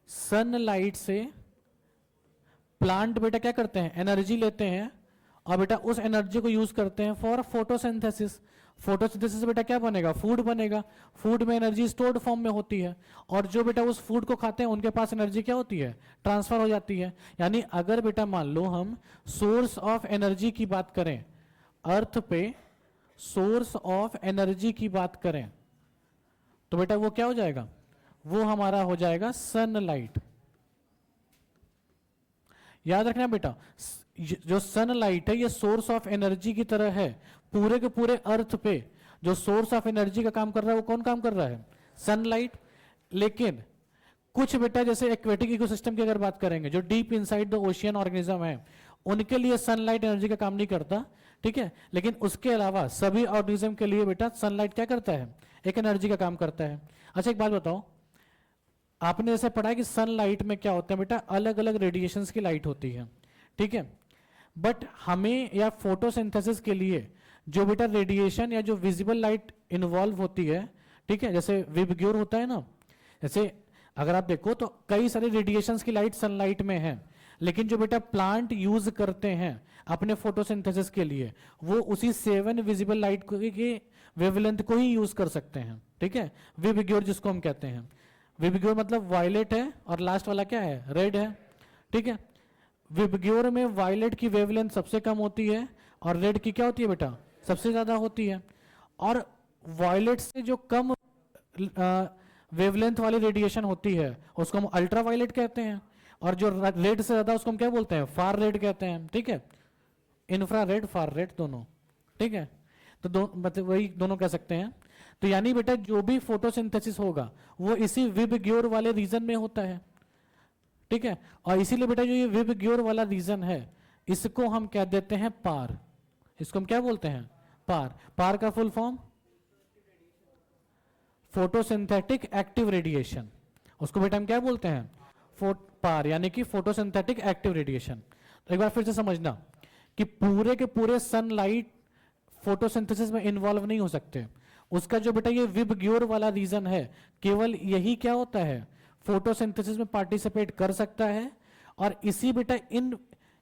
सनलाइट से प्लांट बेटा क्या करते हैं, एनर्जी लेते हैं और बेटा उस एनर्जी को यूज करते हैं फॉर फोटोसिंथेसिस। फोटोसिंथेसिस बेटा क्या बनेगा, फूड बनेगा। फूड में एनर्जी स्टोर्ड फॉर्म में होती है और जो बेटा उस फूड को खाते हैं उनके पास एनर्जी क्या होती है, ट्रांसफर हो जाती है। यानी अगर बेटा मान लो हम सोर्स ऑफ एनर्जी की बात करें, अर्थ पे सोर्स ऑफ एनर्जी की बात करें, तो बेटा वो क्या हो जाएगा, वो हमारा हो जाएगा सनलाइट। याद रखना बेटा, जो सनलाइट है ये सोर्स ऑफ एनर्जी की तरह है। पूरे के पूरे अर्थ पे जो सोर्स ऑफ एनर्जी का काम कर रहा है वो कौन काम कर रहा है, सनलाइट। लेकिन कुछ बेटा जैसे एक्वेटिक इकोसिस्टम की अगर बात करेंगे, जो deep inside the ocean organism है, उनके लिए सनलाइट एनर्जी का काम नहीं करता। ठीक है, लेकिन उसके अलावा सभी ऑर्गेनिज्म के लिए बेटा सनलाइट क्या करता है, एक एनर्जी का काम करता है। अच्छा एक बात बताओ, आपने जैसे पढ़ा कि सनलाइट में क्या होता है बेटा, अलग अलग रेडिएशंस की लाइट होती है। ठीक है, बट हमें या फोटोसिंथेसिस के लिए जो बेटा रेडिएशन या जो विजिबल लाइट इन्वॉल्व होती है, ठीक है, जैसे विबग्योर होता है ना, जैसे अगर आप देखो तो कई सारे रेडिएशंस की लाइट सनलाइट में है, लेकिन जो बेटा प्लांट यूज करते हैं अपने फोटोसिंथेसिस के लिए वो उसी 7 विजिबल लाइट की वेवलेंथ को ही यूज कर सकते हैं। ठीक है, विबग्योर जिसको हम कहते हैं, विबग्योर मतलब वायलेट है और लास्ट वाला क्या है, रेड है। ठीक है, विबग्योर में वायलेट की वेवलेंथ सबसे कम होती है और रेड की क्या होती है बेटा, सबसे ज्यादा होती है। और वायलेट से जो कम वेवलेंथ वाली रेडिएशन होती है उसको हम अल्ट्रा वायलेट कहते हैं, और जो रेड से ज्यादा उसको हम क्या बोलते हैं, फार रेड कहते हैं। ठीक है, इंफ्रा रेड फार रेड दोनों। ठीक है, तो मतलब वही दोनों कह सकते हैं। तो यानी बेटा जो भी फोटोसिंथेसिस होगा वो इसी विबग्योर वाले रीजन में होता है। ठीक है, और इसीलिए बेटा जो ये विबग्योर वाला रीजन है, इसको हम क्या देते हैं, पार। इसको हम क्या बोलते हैं, पार। पार का full form photosynthetic active radiation. उसको बेटा हम क्या बोलते हैं, पार, यानी कि फोटोसिंथेटिक एक्टिव रेडिएशन। तो एक बार फिर से समझना कि पूरे के पूरे सनलाइट फोटोसिंथेसिस में इन्वॉल्व नहीं हो सकते। उसका जो बेटा ये विबग्योर वाला रीजन है, केवल यही क्या होता है, फोटोसिंथेसिस में पार्टिसिपेट कर सकता है। और इसी बेटा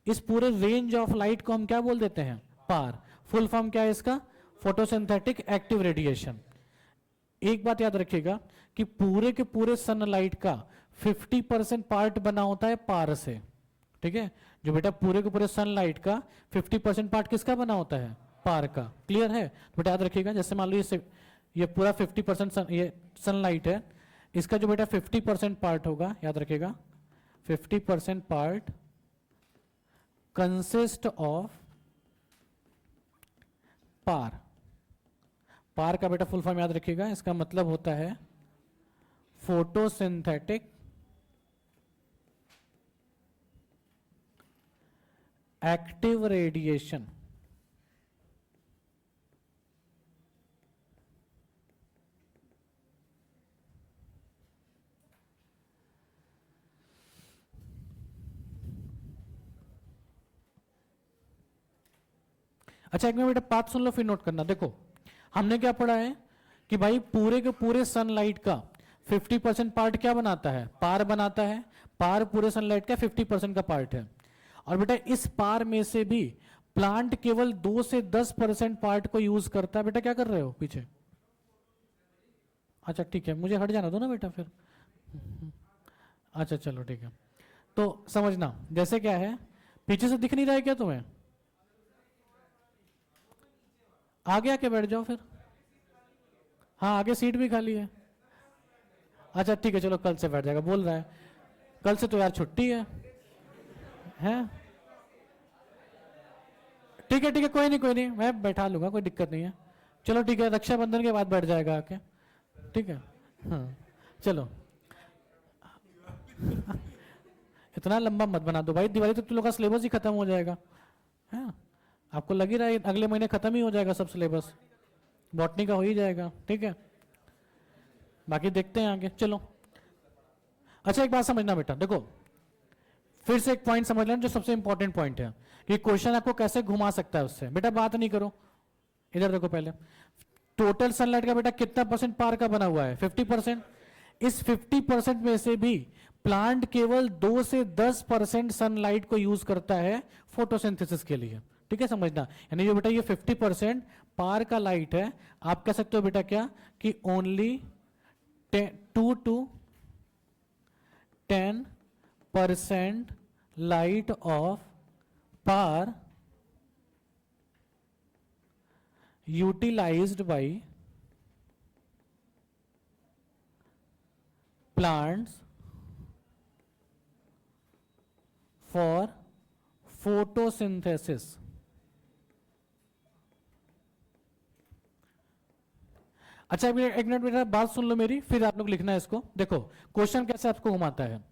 इस पूरे रेंज ऑफ लाइट को हम क्या बोल देते हैं, पार। फुल फॉर्म क्या है इसका, फोटोसिंथेटिक एक्टिव रेडिएशन। एक बात याद रखिएगा कि पूरे के पूरे सनलाइट का 50% पार्ट बना होता है पार से। ठीक है, जो बेटा पूरे के पूरे सनलाइट का 50% पार्ट किसका बना होता है, पार का। क्लियर है, तो बेटा याद रखिएगा, जैसे मान लो ये पूरा 50% ये सनलाइट है, इसका जो बेटा 50% पार्ट होगा, याद रखिएगा 50% पार्ट कंसिस्ट ऑफ पार। पार का बेटा फुल फॉर्म याद रखिएगा, इसका मतलब होता है फोटोसिंथेटिक एक्टिव रेडिएशन। अच्छा एक मिनट बेटा बात सुन लो फिर नोट करना। देखो हमने क्या पढ़ा है कि भाई पूरे के पूरे सनलाइट का 50% पार्ट क्या बनाता है, पार बनाता है। पार पूरे सनलाइट का 50% का पार्ट है। और बेटा इस पार में से भी प्लांट केवल 2 से 10% पार्ट को यूज करता है। बेटा क्या कर रहे हो पीछे, अच्छा ठीक है, मुझे हट जाना दो ना बेटा फिर। अच्छा चलो ठीक है, तो समझना जैसे क्या है, पीछे से दिख नहीं रहा है क्या तुम्हें, आगे आके बैठ जाओ फिर। हाँ आगे सीट भी खाली है। अच्छा ठीक है चलो कल से बैठ जाएगा, बोल रहा है कल से तो यार छुट्टी है, हैं? ठीक है कोई नहीं मैं बैठा लूंगा, कोई दिक्कत नहीं है। चलो ठीक है, रक्षाबंधन के बाद बैठ जाएगा आके, ठीक है। हाँ चलो इतना लंबा मत बना दो भाई, दिवाली तक तुम लोग का सिलेबस ही खत्म हो जाएगा। है आपको लग ही रहा है अगले महीने खत्म ही हो जाएगा सब सिलेबस, बॉटनी का हो ही जाएगा, ठीक है। बाकी देखते हैं आगे, चलो। अच्छा एक बात समझना बेटा, देखो फिर से एक पॉइंट समझ लेना जो सबसे इंपॉर्टेंट पॉइंट है कि क्वेश्चन आपको कैसे घुमा सकता है उससे। बेटा बात नहीं करो, इधर देखो पहले, टोटल सनलाइट का बेटा कितना परसेंट पार का बना हुआ है, 50%। इस 50% में से भी प्लांट केवल 2 से 10% सनलाइट को यूज करता है फोटोसिंथेसिस के लिए। ठीक है समझना, यानी जो बेटा ये 50% पार का लाइट है, आप कह सकते हो बेटा क्या कि only 2 to 10% light of par utilized by plants for photosynthesis। अच्छा एक मिनट बेटा बात सुन लो मेरी, फिर आप लोग लिखना है इसको। देखो क्वेश्चन कैसे आपको घुमाता है,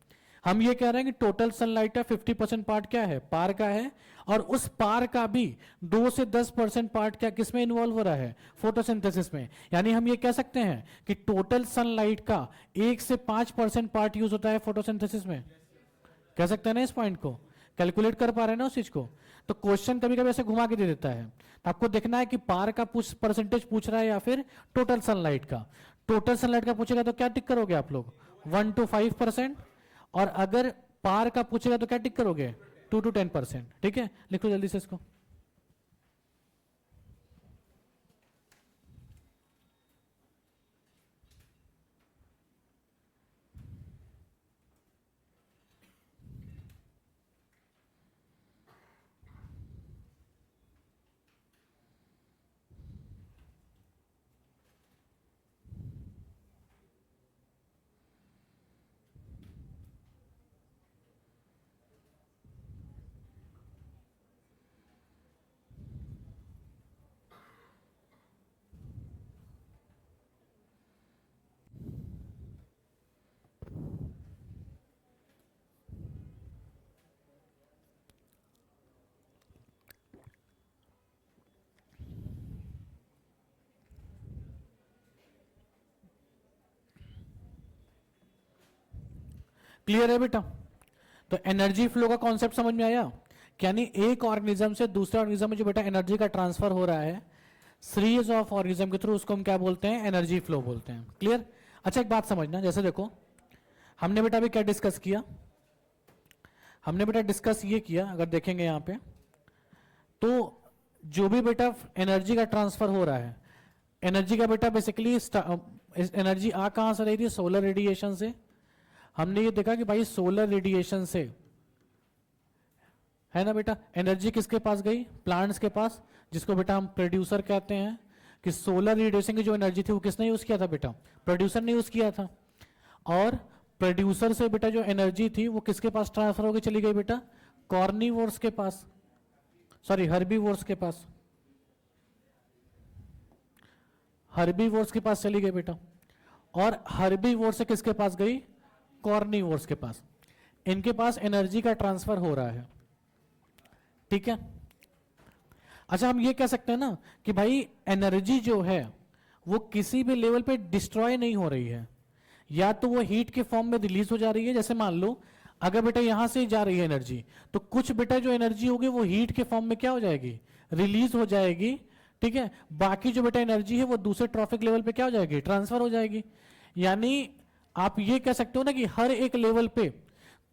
हम ये कह रहे हैं कि टोटल सनलाइट का 50% पार्ट क्या है, पार का है। और उस पार का भी 2 से 10% पार्ट क्या किसमें इन्वॉल्व हो रहा है, फोटोसिंथेसिस में। यानी हम ये कह सकते हैं कि टोटल सनलाइट का 1 से 5% पार्ट यूज होता है फोटोसिंथेसिस में। कह सकते हैं ना इस पॉइंट को, कैलकुलेट कर पा रहे हैं ना उस चीज को। तो क्वेश्चन कभी कभी ऐसे घुमा के दे देता है, तो आपको देखना है कि पार का परसेंटेज पूछ रहा है या फिर टोटल सनलाइट का। टोटल सनलाइट का पूछेगा तो क्या टिक करोगे आप लोग, 1 to 5%। और अगर पार का पूछेगा तो क्या टिक करोगे, 2 to 10%। ठीक है, लिखो जल्दी से इसको। क्लियर है बेटा? तो एनर्जी फ्लो का कॉन्सेप्ट समझ में आया? यानी एक ऑर्गेनिज्म से दूसरे ऑर्गेनिज्म में जो बेटा एनर्जी का ट्रांसफर हो रहा है सीरीज ऑफ ऑर्गेनिज्म के थ्रू, उसको हम क्या बोलते हैं? एनर्जी फ्लो बोलते हैं। क्लियर? अच्छा एक बात समझना, जैसे देखो हमने बेटा अभी क्या डिस्कस किया, हमने बेटा डिस्कस ये किया, अगर देखेंगे यहां पे तो जो भी बेटा एनर्जी का ट्रांसफर हो रहा है, एनर्जी का बेटा बेसिकली एनर्जी आ कहां से रही थी? सोलर रेडिएशन से। हमने ये देखा कि भाई सोलर रेडिएशन से, है ना बेटा, एनर्जी किसके पास गई? प्लांट्स के पास, जिसको बेटा हम प्रोड्यूसर कहते हैं। कि सोलर रेडिएशन की जो एनर्जी थी वो किसने यूज किया था बेटा? प्रोड्यूसर ने यूज किया था। और प्रोड्यूसर से बेटा जो एनर्जी थी वो किसके पास ट्रांसफर होकर चली गई बेटा? कॉर्निवोर्स के पास, सॉरी हर्बीवोर्स के पास, हर्बीवोर्स के पास चली गई बेटा। और हर्बीवोर्स से किसके पास गई? कॉर्निवोर्स के पास। इनके पास एनर्जी का ट्रांसफर हो रहा है, ठीक है। अच्छा हम ये कह सकते हैं ना कि भाई एनर्जी जो है वो किसी भी लेवल पे डिस्ट्रॉय नहीं हो रही है, या तो वो हीट के फॉर्म में रिलीज हो जा रही है। जैसे मान लो अगर बेटा यहां से जा रही है एनर्जी, तो कुछ बेटा जो एनर्जी होगी वो हीट के फॉर्म में क्या हो जाएगी? रिलीज हो जाएगी, ठीक है। बाकी जो बेटा एनर्जी है वो दूसरे ट्रॉफिक लेवल पे क्या हो जाएगी? ट्रांसफर हो जाएगी। यानी आप ये कह सकते हो ना कि हर एक लेवल पे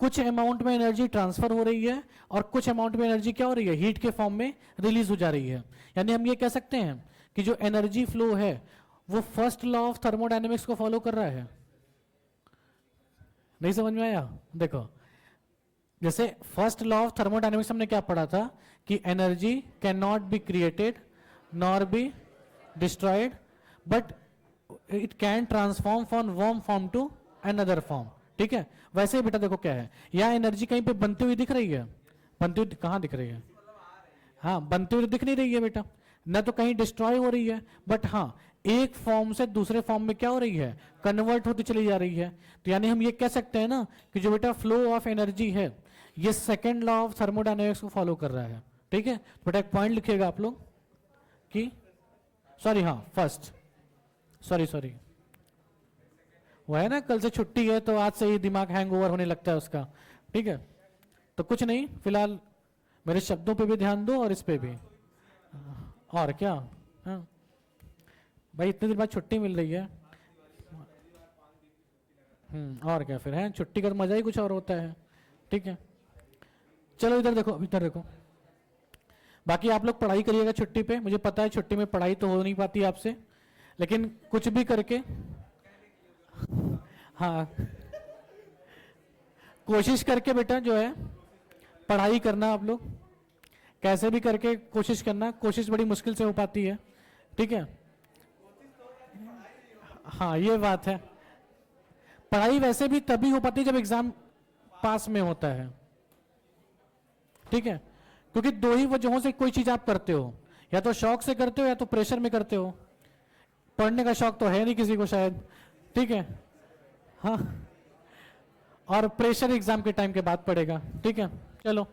कुछ अमाउंट में एनर्जी ट्रांसफर हो रही है और कुछ अमाउंट में एनर्जी क्या हो रही है? हीट के फॉर्म में रिलीज हो जा रही है। यानी हम ये कह सकते हैं कि जो एनर्जी फ्लो है वो फर्स्ट लॉ ऑफ थर्मोडायनेमिक्स को फॉलो कर रहा है। नहीं समझ में आया? देखो जैसे फर्स्ट लॉ ऑफ थर्मोडायनेमिक्स हमने क्या पढ़ा था कि energy can not be created nor be destroyed but it can transform from one form to another form, ठीक है। वैसे ही बेटा देखो क्या है, यह एनर्जी कहीं पे बनती हुई दिख रही है? बनती हुई कहां दिख रही है? हाँ, बनती हुई दिख नहीं रही है बेटा, न तो कहीं डिस्ट्रॉय हो रही है, बट हाँ एक फॉर्म से दूसरे फॉर्म में क्या हो रही है? कन्वर्ट होती चली जा रही है। तो यानी हम ये कह सकते हैं ना कि जो बेटा फ्लो ऑफ एनर्जी है ये सेकेंड लॉ ऑफ थर्मोडायनेमिक्स को फॉलो कर रहा है, ठीक है। तो बेटा एक पॉइंट लिखिएगा आप लोग कि सॉरी, हाँ फर्स्ट, सॉरी वो है ना कल से छुट्टी है तो आज से ही दिमाग हैंग ओवर होने लगता है उसका, ठीक है। तो कुछ नहीं, फिलहाल मेरे शब्दों पे भी ध्यान दो और इस पे भी, और क्या। हाँ भाई इतने दिन बाद छुट्टी मिल रही है, और क्या फिर है, छुट्टी का तो मजा ही कुछ और होता है, ठीक है। चलो इधर देखो, इधर देखो, बाकी आप लोग पढ़ाई करिएगा छुट्टी पे। मुझे पता है छुट्टी में पढ़ाई तो हो नहीं पाती आपसे, लेकिन कुछ भी करके हाँ कोशिश करके बेटा जो है पढ़ाई करना। आप लोग कैसे भी करके कोशिश करना, कोशिश बड़ी मुश्किल से हो पाती है, ठीक है। हाँ ये बात है, पढ़ाई वैसे भी तभी हो पाती है जब एग्जाम पास में होता है, ठीक है। क्योंकि दो ही वजहों से कोई चीज आप करते हो, या तो शौक से करते हो या तो प्रेशर में करते हो। पढ़ने का शौक तो है नहीं किसी को शायद, ठीक है। हाँ, और प्रेशर एग्जाम के टाइम के बाद पड़ेगा, ठीक है। चलो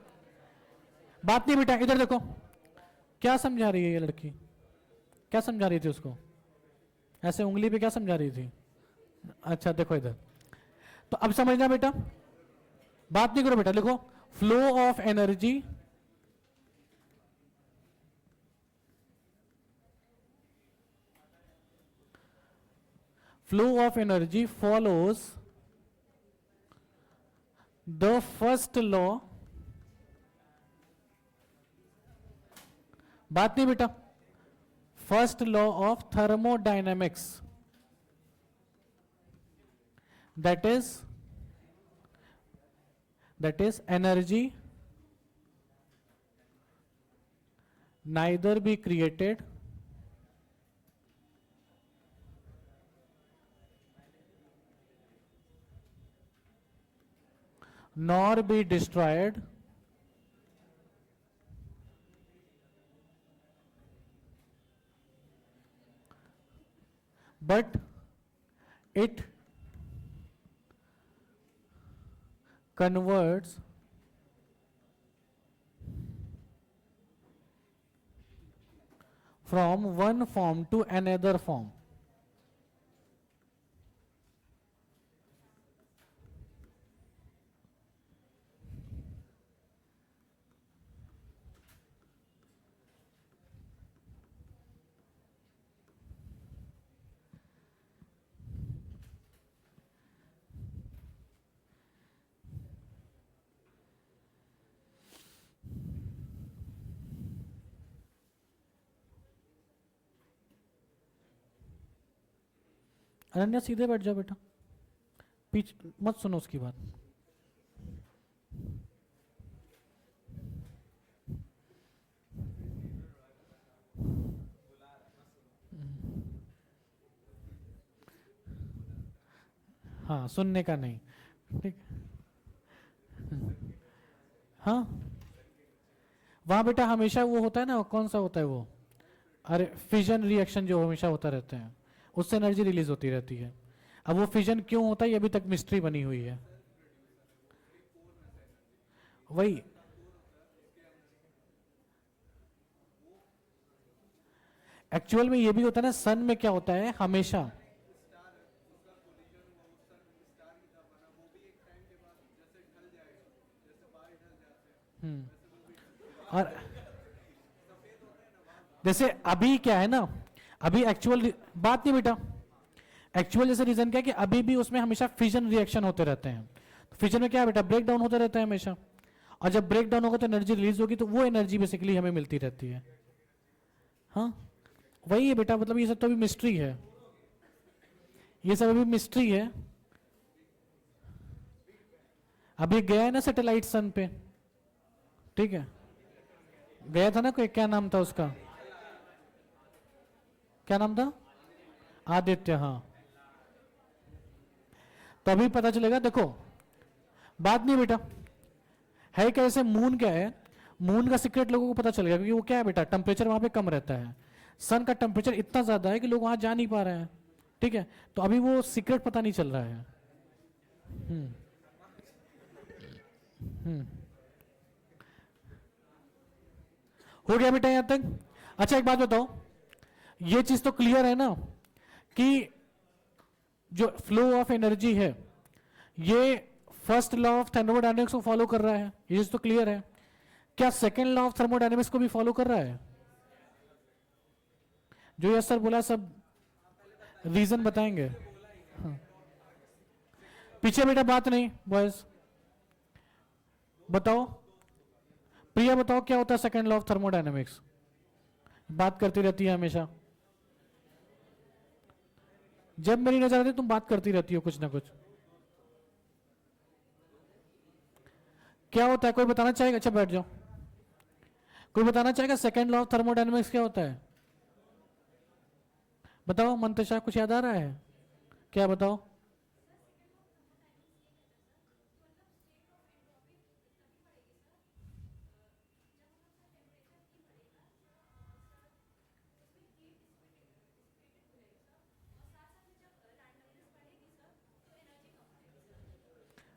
बात नहीं बेटा, इधर देखो क्या समझा रही है ये लड़की, क्या समझा रही थी उसको? ऐसे उंगली पे क्या समझा रही थी? अच्छा देखो इधर, तो अब समझना बेटा, बात नहीं करो बेटा, लिखो flow of energy follows the first law, बात नहीं बेटा, first law of thermodynamics, that is energy neither be created nor be destroyed but it converts from one form to another form. Ananya सीधे बैठ जाओ बेटा, पीछे मत सुनो उसकी बात। हाँ सुनने का नहीं, ठीक। हाँ वहां बेटा हमेशा वो होता है ना, कौन सा होता है वो, अरे फिजन रिएक्शन जो हमेशा होता रहता है, उससे एनर्जी रिलीज होती रहती है। अब वो फिजन क्यों होता है ये अभी तक मिस्ट्री बनी हुई है। वही एक्चुअल में ये भी होता है ना, सन में क्या होता है हमेशा, और जैसे अभी क्या है ना, अभी एक्चुअल बात नहीं बेटा, एक्चुअल जैसे रीजन क्या है कि अभी भी उसमें हमेशा फिजन रिएक्शन होते रहते हैं। फिजन में क्या है बेटा, ब्रेक डाउन होता रहता है हमेशा, और जब ब्रेक डाउन होगा तो एनर्जी रिलीज होगी, तो वो एनर्जी बेसिकली हमें मिलती रहती है। हाँ वही है बेटा, मतलब ये सब तो अभी मिस्ट्री है, ये सब अभी मिस्ट्री है। अभी गया है ना सैटेलाइट सन पे, ठीक है, गया था ना कोई, क्या नाम था उसका, क्या नाम था, आदित्य, हाँ। तो अभी पता चलेगा, देखो बात नहीं बेटा, है कैसे, मून क्या है, मून का सीक्रेट लोगों को पता चलेगा, क्योंकि वो क्या है बेटा, टेम्परेचर वहां पे कम रहता है, सन का टेम्परेचर इतना ज्यादा है कि लोग वहां जा नहीं पा रहे हैं, ठीक है, तो अभी वो सीक्रेट पता नहीं चल रहा है। हम्म हम्म हो गया बेटा यहां तक। अच्छा एक बात बताओ, ये चीज तो क्लियर है ना कि जो फ्लो ऑफ एनर्जी है ये फर्स्ट लॉ ऑफ थर्मोडायनेमिक्स को फॉलो कर रहा है, ये चीज तो क्लियर है। क्या सेकंड लॉ ऑफ थर्मोडायनेमिक्स को भी फॉलो कर रहा है? जो यस सर बोला सब रीजन बताएंगे। हाँ। पीछे बेटा बात नहीं बॉयज, बताओ प्रिया, बताओ क्या होता है सेकंड लॉ ऑफ थर्मोडायनेमिक्स? बात करती रहती है हमेशा, जब मेरी नजर आती है तुम बात करती रहती हो कुछ ना कुछ। क्या होता है, कोई बताना चाहेगा? अच्छा बैठ जाओ, कोई बताना चाहेगा सेकंड लॉ ऑफ थर्मोडायनेमिक्स क्या होता है? बताओ मंतशा, कुछ याद आ रहा है क्या? बताओ।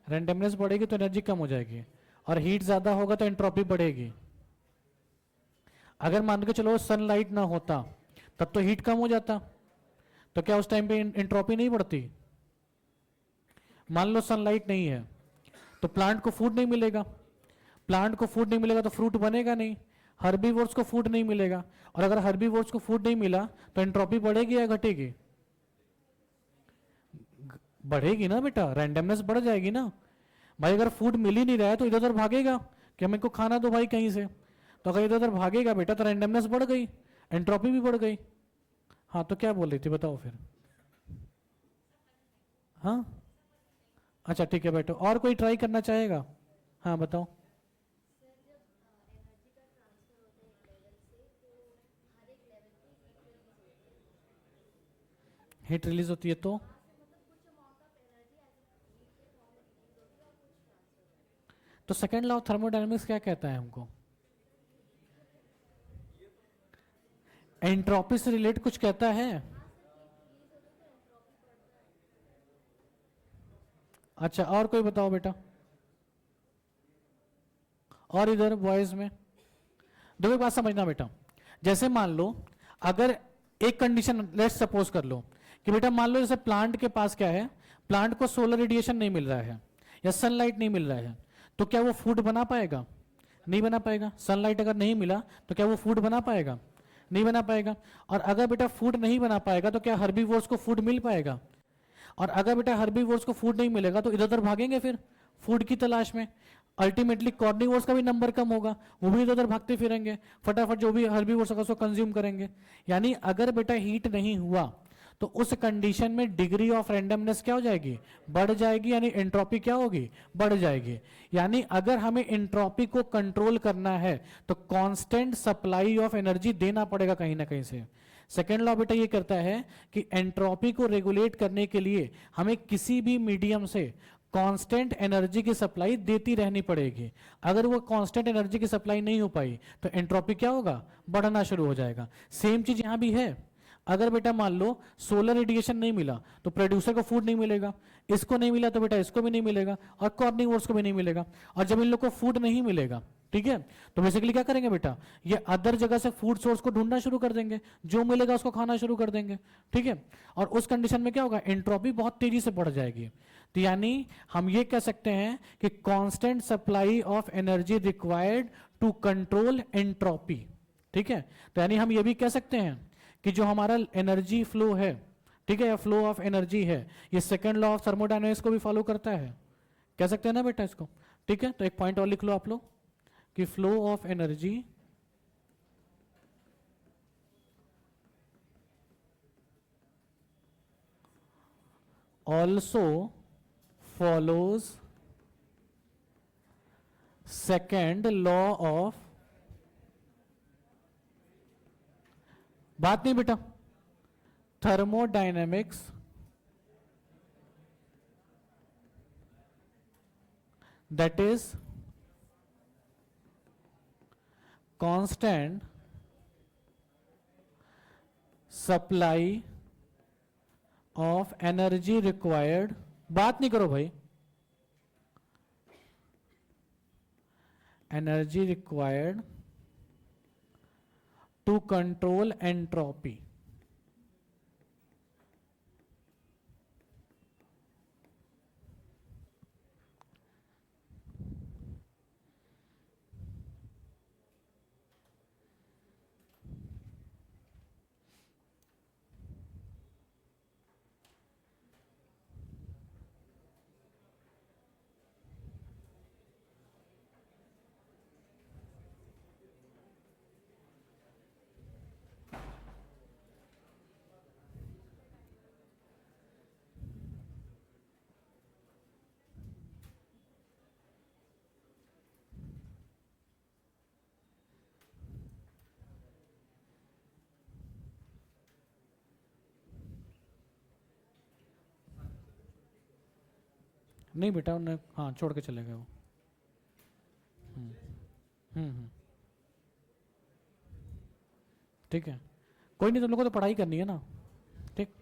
रैंडमनेस बढ़ेगी तो एनर्जी कम हो जाएगी, और हीट ज्यादा होगा तो एंट्रोपी बढ़ेगी। अगर मान के चलो सनलाइट ना होता तब तो हीट कम हो जाता, तो क्या उस टाइम पे एंट्रोपी नहीं बढ़ती? मान लो सनलाइट नहीं है तो प्लांट को फूड नहीं मिलेगा, प्लांट को फूड नहीं मिलेगा तो फ्रूट बनेगा नहीं, हर्बीवोर्स को फूड नहीं मिलेगा, और अगर हर्बीवोर्स को फूड नहीं मिला तो एंट्रोपी बढ़ेगी या घटेगी? बढ़ेगी ना बेटा, रैंडमनेस बढ़ जाएगी ना भाई। अगर फूड मिल ही नहीं रहा है तो इधर उधर भागेगा कि हमें को खाना दो भाई कहीं से, तो अगर इधर उधर भागेगा बेटा तो रैंडमनेस बढ़ गई, एंट्रोपी भी बढ़ गई। हाँ तो क्या बोल रही थी बताओ फिर? हाँ अच्छा ठीक है बेटा, और कोई ट्राई करना चाहेगा? हाँ बताओ। हीट रिलीज होती है तो सेकेंड लॉ ऑफ थर्मोडायनेमिक्स क्या कहता है हमको? एंट्रोपी से रिलेट कुछ कहता है? अच्छा और कोई बताओ बेटा, और इधर बॉयज में देखो एक बात समझना बेटा, जैसे मान लो अगर एक कंडीशन लेट्स सपोज कर लो कि बेटा मान लो जैसे प्लांट के पास क्या है, प्लांट को सोलर रेडिएशन नहीं मिल रहा है या सनलाइट नहीं मिल रहा है, तो क्या वो फूड बना पाएगा? नहीं बना पाएगा। सनलाइट अगर नहीं मिला तो क्या वो फूड बना पाएगा? नहीं बना पाएगा। और अगर बेटा फूड नहीं बना पाएगा तो क्या हर्बीवोर्स को फूड मिल पाएगा? और अगर बेटा हर्बीवोर्स को फूड नहीं मिलेगा तो इधर उधर भागेंगे फिर फूड की तलाश में, अल्टीमेटली कॉर्निवोर्स का भी नंबर कम होगा, वो भी इधर उधर भागते फिरेंगे, फटाफट जो भी हर्बीवोर्स होगा उसको कंज्यूम करेंगे। यानी अगर बेटा हीट नहीं हुआ तो उस कंडीशन में डिग्री ऑफ रैंडमनेस क्या हो जाएगी, बढ़ जाएगी, यानी एंट्रोपी क्या होगी, बढ़ जाएगी। यानी अगर हमें एंट्रोपी को कंट्रोल करना है तो कांस्टेंट सप्लाई ऑफ एनर्जी देना पड़ेगा कहीं ना कहीं से। सेकेंड लॉ बेटा ये करता है कि एंट्रोपी को रेगुलेट करने के लिए हमें किसी भी मीडियम से कांस्टेंट एनर्जी की सप्लाई देती रहनी पड़ेगी। अगर वो कांस्टेंट एनर्जी की सप्लाई नहीं हो पाई तो एंट्रोपी क्या होगा, बढ़ना शुरू हो जाएगा। सेम चीज यहां भी है। अगर बेटा मान लो सोलर रेडिएशन नहीं मिला तो प्रोड्यूसर को फूड नहीं मिलेगा, इसको नहीं मिला तो बेटा इसको भी नहीं मिलेगा, और कार्निवोर्स को भी नहीं मिलेगा। और जब इन लोग को फूड नहीं मिलेगा, ठीक है, तो बेसिकली क्या करेंगे बेटा, ये अदर जगह से फूड सोर्स को ढूंढना शुरू कर देंगे, जो मिलेगा उसको खाना शुरू कर देंगे, ठीक है। और उस कंडीशन में क्या होगा, एंट्रोपी बहुत तेजी से बढ़ जाएगी। तो यानी हम ये कह सकते हैं कि constant supply of energy required to control entropy, ठीक है। तो यानी हम ये भी कह सकते हैं कि जो हमारा एनर्जी फ्लो है, ठीक है, या फ्लो ऑफ एनर्जी है, ये सेकंड लॉ ऑफ थर्मोडायनेमिक्स को भी फॉलो करता है, कह सकते हैं ना बेटा इसको, ठीक है। तो एक पॉइंट और लिख लो आप लोग कि flow of energy also follows second law of, बात नहीं बेटा, thermodynamics, that is constant supply of energy required, बात नहीं करो भाई, energy required to control entropy. नहीं बेटा उन्हें, हाँ छोड़ के चले गए वो। हम्म हम्म, ठीक है, कोई नहीं, तुम लोगों को तो पढ़ाई करनी है ना, ठीक,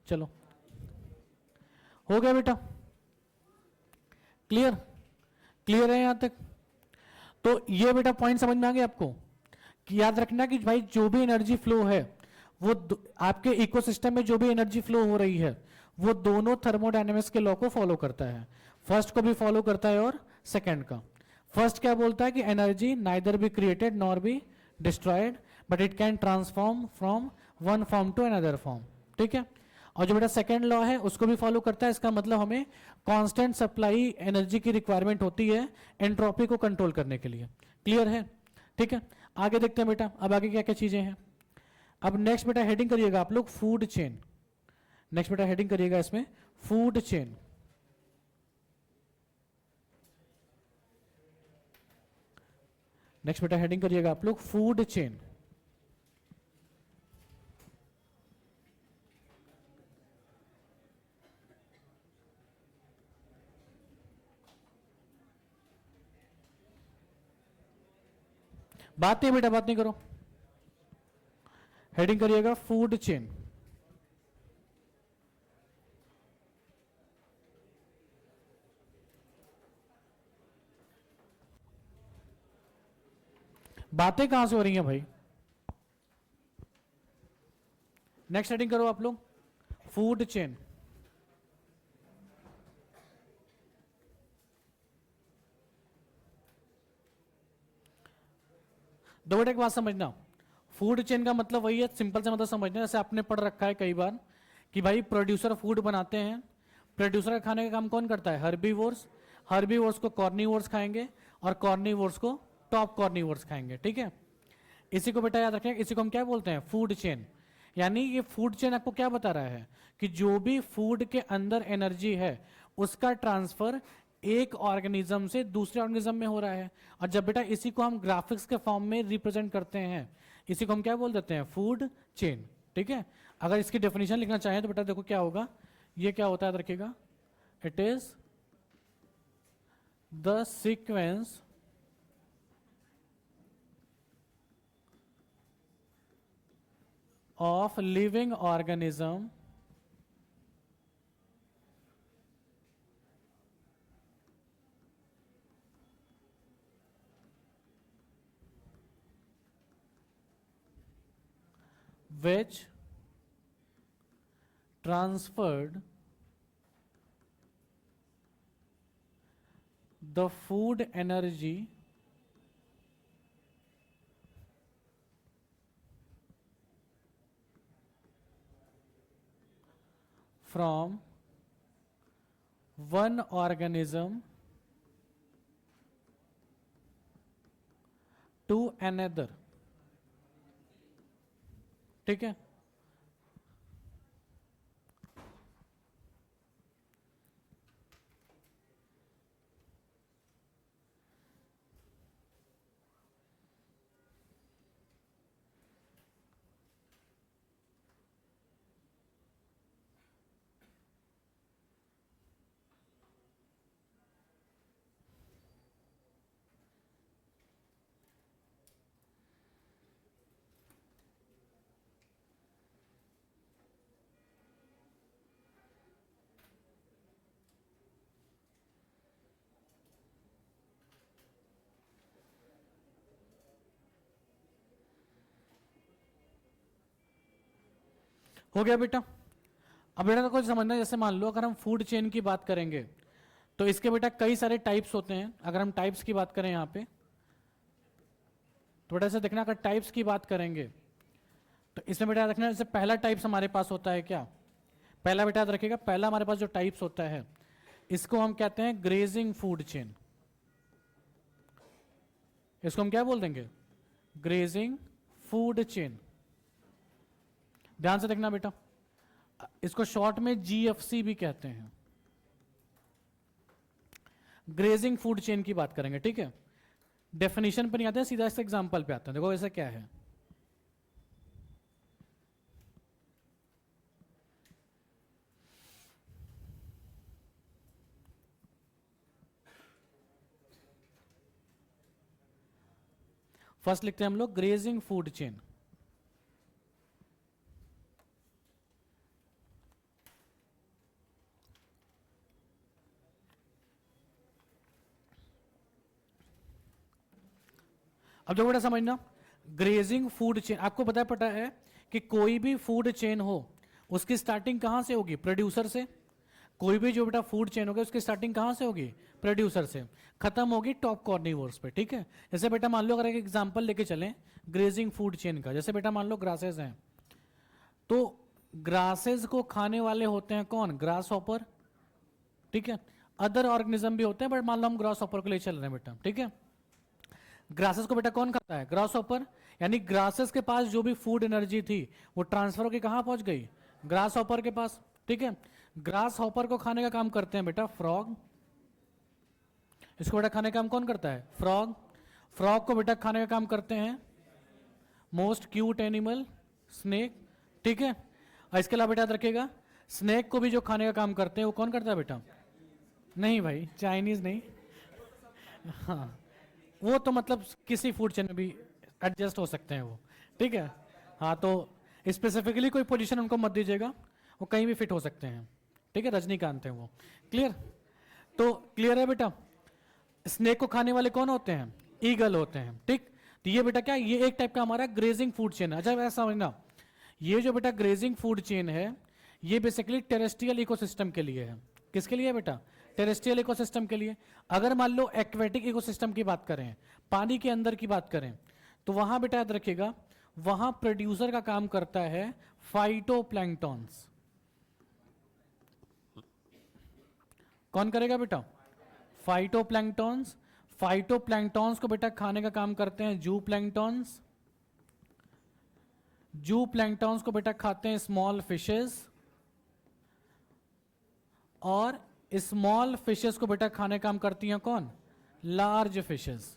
चलो हो गया बेटा, क्लियर, क्लियर है यहां तक। तो ये बेटा पॉइंट समझ में आ गया आपको कि याद रखना कि भाई जो भी एनर्जी फ्लो है वो आपके इकोसिस्टम में जो भी एनर्जी फ्लो हो रही है वो दोनों थर्मोडायनेमिक्स के लॉ को फॉलो करता है। फर्स्ट को भी फॉलो करता है और सेकंड का। फर्स्ट क्या बोलता है कि energy neither be created nor be destroyed but it can transform from one form to another form, ठीक है। और जो बेटा सेकंड लॉ है उसको भी फॉलो करता है। इसका मतलब हमें कांस्टेंट सप्लाई एनर्जी की रिक्वायरमेंट होती है एंट्रोपी को कंट्रोल करने के लिए। क्लियर है, ठीक है। आगे देखते हैं बेटा, अब आगे क्या क्या चीजें हैं। अब नेक्स्ट बेटा हेडिंग करिएगा आप लोग फूड चेन। नेक्स्ट बेटा हेडिंग करिएगा इसमें फूड चेन। नेक्स्ट बेटा हेडिंग करिएगा आप लोग फूड चेन। बात नहीं बेटा, बात नहीं करो, हेडिंग करिएगा फूड चेन। बातें कहां से हो रही हैं भाई। नेक्स्ट हेडिंग करो आप लोग फूड चेन। दो बेटा एक बात समझना, फूड चेन का मतलब वही है, सिंपल से मतलब समझना, जैसे आपने पढ़ रखा है कई बार कि भाई प्रोड्यूसर फूड बनाते हैं, प्रोड्यूसर का खाने का काम कौन करता है, हर्बीवोर्स। हर्बीवोर्स को कॉर्निवोर्स खाएंगे और कॉर्निवोर्स को टॉप कॉर्निवोर्स खाएंगे, ठीक है। इसी को बेटा याद रखें, इसी को हम क्या बोलते हैं, फूड चेन। यानी ये फूड चेन आपको क्या बता रहा है कि जो भी फूड के अंदर एनर्जी है उसका ट्रांसफर एक ऑर्गेनिज्म से दूसरे ऑर्गेनिज्म में हो रहा है। और जब बेटा इसी को हम ग्राफिक्स के फॉर्म में रिप्रेजेंट करते हैं, इसी को हम क्या बोल देते हैं, फूड चेन। ठीक है, अगर इसकी डेफिनेशन लिखना चाहें तो बेटा देखो क्या होगा, ये क्या होता है याद रखिएगा, it is the sequence of living organism which transferred the food energy from one organism to another। ठीक है, हो गया बेटा। अब बेटा को समझना है, जैसे मान लो अगर हम फूड चेन की बात करेंगे तो इसके बेटा कई सारे टाइप्स होते हैं। अगर हम टाइप्स की बात करें यहाँ पे तो बेटा ऐसे देखना, अगर टाइप्स की बात करेंगे तो इसमें बेटा रखना, जैसे पहला टाइप्स हमारे पास होता है क्या, पहला बेटा याद रखिएगा, पहला हमारे पास जो टाइप्स होता है इसको हम कहते हैं ग्रेजिंग फूड चेन। इसको हम क्या बोल देंगे, ग्रेजिंग फूड चेन। ध्यान से देखना बेटा, इसको शॉर्ट में जीएफसी भी कहते हैं, ग्रेजिंग फूड चेन की बात करेंगे। ठीक है, डेफिनेशन पर नहीं आते हैं, सीधा इस एग्जांपल पे आते हैं। देखो ऐसा क्या है, फर्स्ट लिखते हैं हम लोग ग्रेजिंग फूड चेन। अब देखो बेटा समझना, ग्रेजिंग फूड चेन आपको पता है कि कोई भी फूड चेन हो उसकी स्टार्टिंग कहां से होगी, प्रोड्यूसर से। कोई भी जो बेटा फूड चेन होगा उसकी स्टार्टिंग कहां से होगी, प्रोड्यूसर से, खत्म होगी टॉप कॉर्निवोर्स पे। ठीक है, जैसे बेटा मान लो अगर एक एग्जांपल लेके चलें ग्रेजिंग फूड चेन का, जैसे बेटा मान लो ग्रासेस हैं, तो ग्रासेस को खाने वाले होते हैं कौन, ग्रास हॉपर। ठीक है, अदर ऑर्गेनिज्म भी होते हैं बट मान लो हम ग्रास हॉपर को ले चल रहे हैं बेटा। ठीक है, ग्रासेस को बेटा कौन खाता है, ग्रास हॉपर। यानी ग्रासेस के पास जो भी फूड एनर्जी थी वो ट्रांसफर होकर कहां पहुंच गई, ग्रास हॉपर के पास। ठीक है, ग्रास हॉपर को खाने का काम करते हैं बेटा फ्रॉग। इसको बेटा खाने का काम कौन करता है, फ्रॉग। फ्रॉग को बेटा खाने का काम करते हैं मोस्ट क्यूट एनिमल, स्नेक। ठीक है, और इसके अलावा बेटा याद रखिएगा, स्नेक को भी जो खाने का काम करते हैं वो कौन करता है बेटा, नहीं भाई चाइनीज नहीं, हाँ वो तो मतलब किसी फूड चेन में भी एडजस्ट हो सकते हैं वो। ठीक है, हाँ तो स्पेसिफिकली कोई पोजीशन उनको मत दीजिएगा, वो कहीं भी फिट हो सकते हैं। ठीक है, रजनीकांत है वो, क्लियर। तो क्लियर है बेटा, स्नेक को खाने वाले कौन होते हैं, ईगल होते हैं। ठीक, तो ये बेटा क्या, ये एक टाइप का हमारा ग्रेजिंग फूड चेन है। अच्छा ऐसा समझना, ये जो बेटा ग्रेजिंग फूड चेन है ये बेसिकली टेरेस्ट्रियल इकोसिस्टम के लिए है। किसके लिए बेटा, टेरेस्ट्रियल इकोसिस्टम के लिए। अगर मान लो एक्वेटिक इकोसिस्टम की बात करें, पानी के अंदर की बात करें, तो वहां बेटा याद रखिएगा, वहां प्रोड्यूसर का काम करता है फाइटोप्लैंक्टॉन्स। कौन करेगा बेटा, फाइटोप्लैंक्टॉन्स। फाइटोप्लैंक्टॉन्स को बेटा खाने का काम करते हैं जू प्लैंक्टॉन्स। जू प्लैंक्टन्स को बेटा खाते हैं स्मॉल फिशेस, और स्मॉल फिशेस को बेटा खाने काम करती हैं कौन? Large fishes,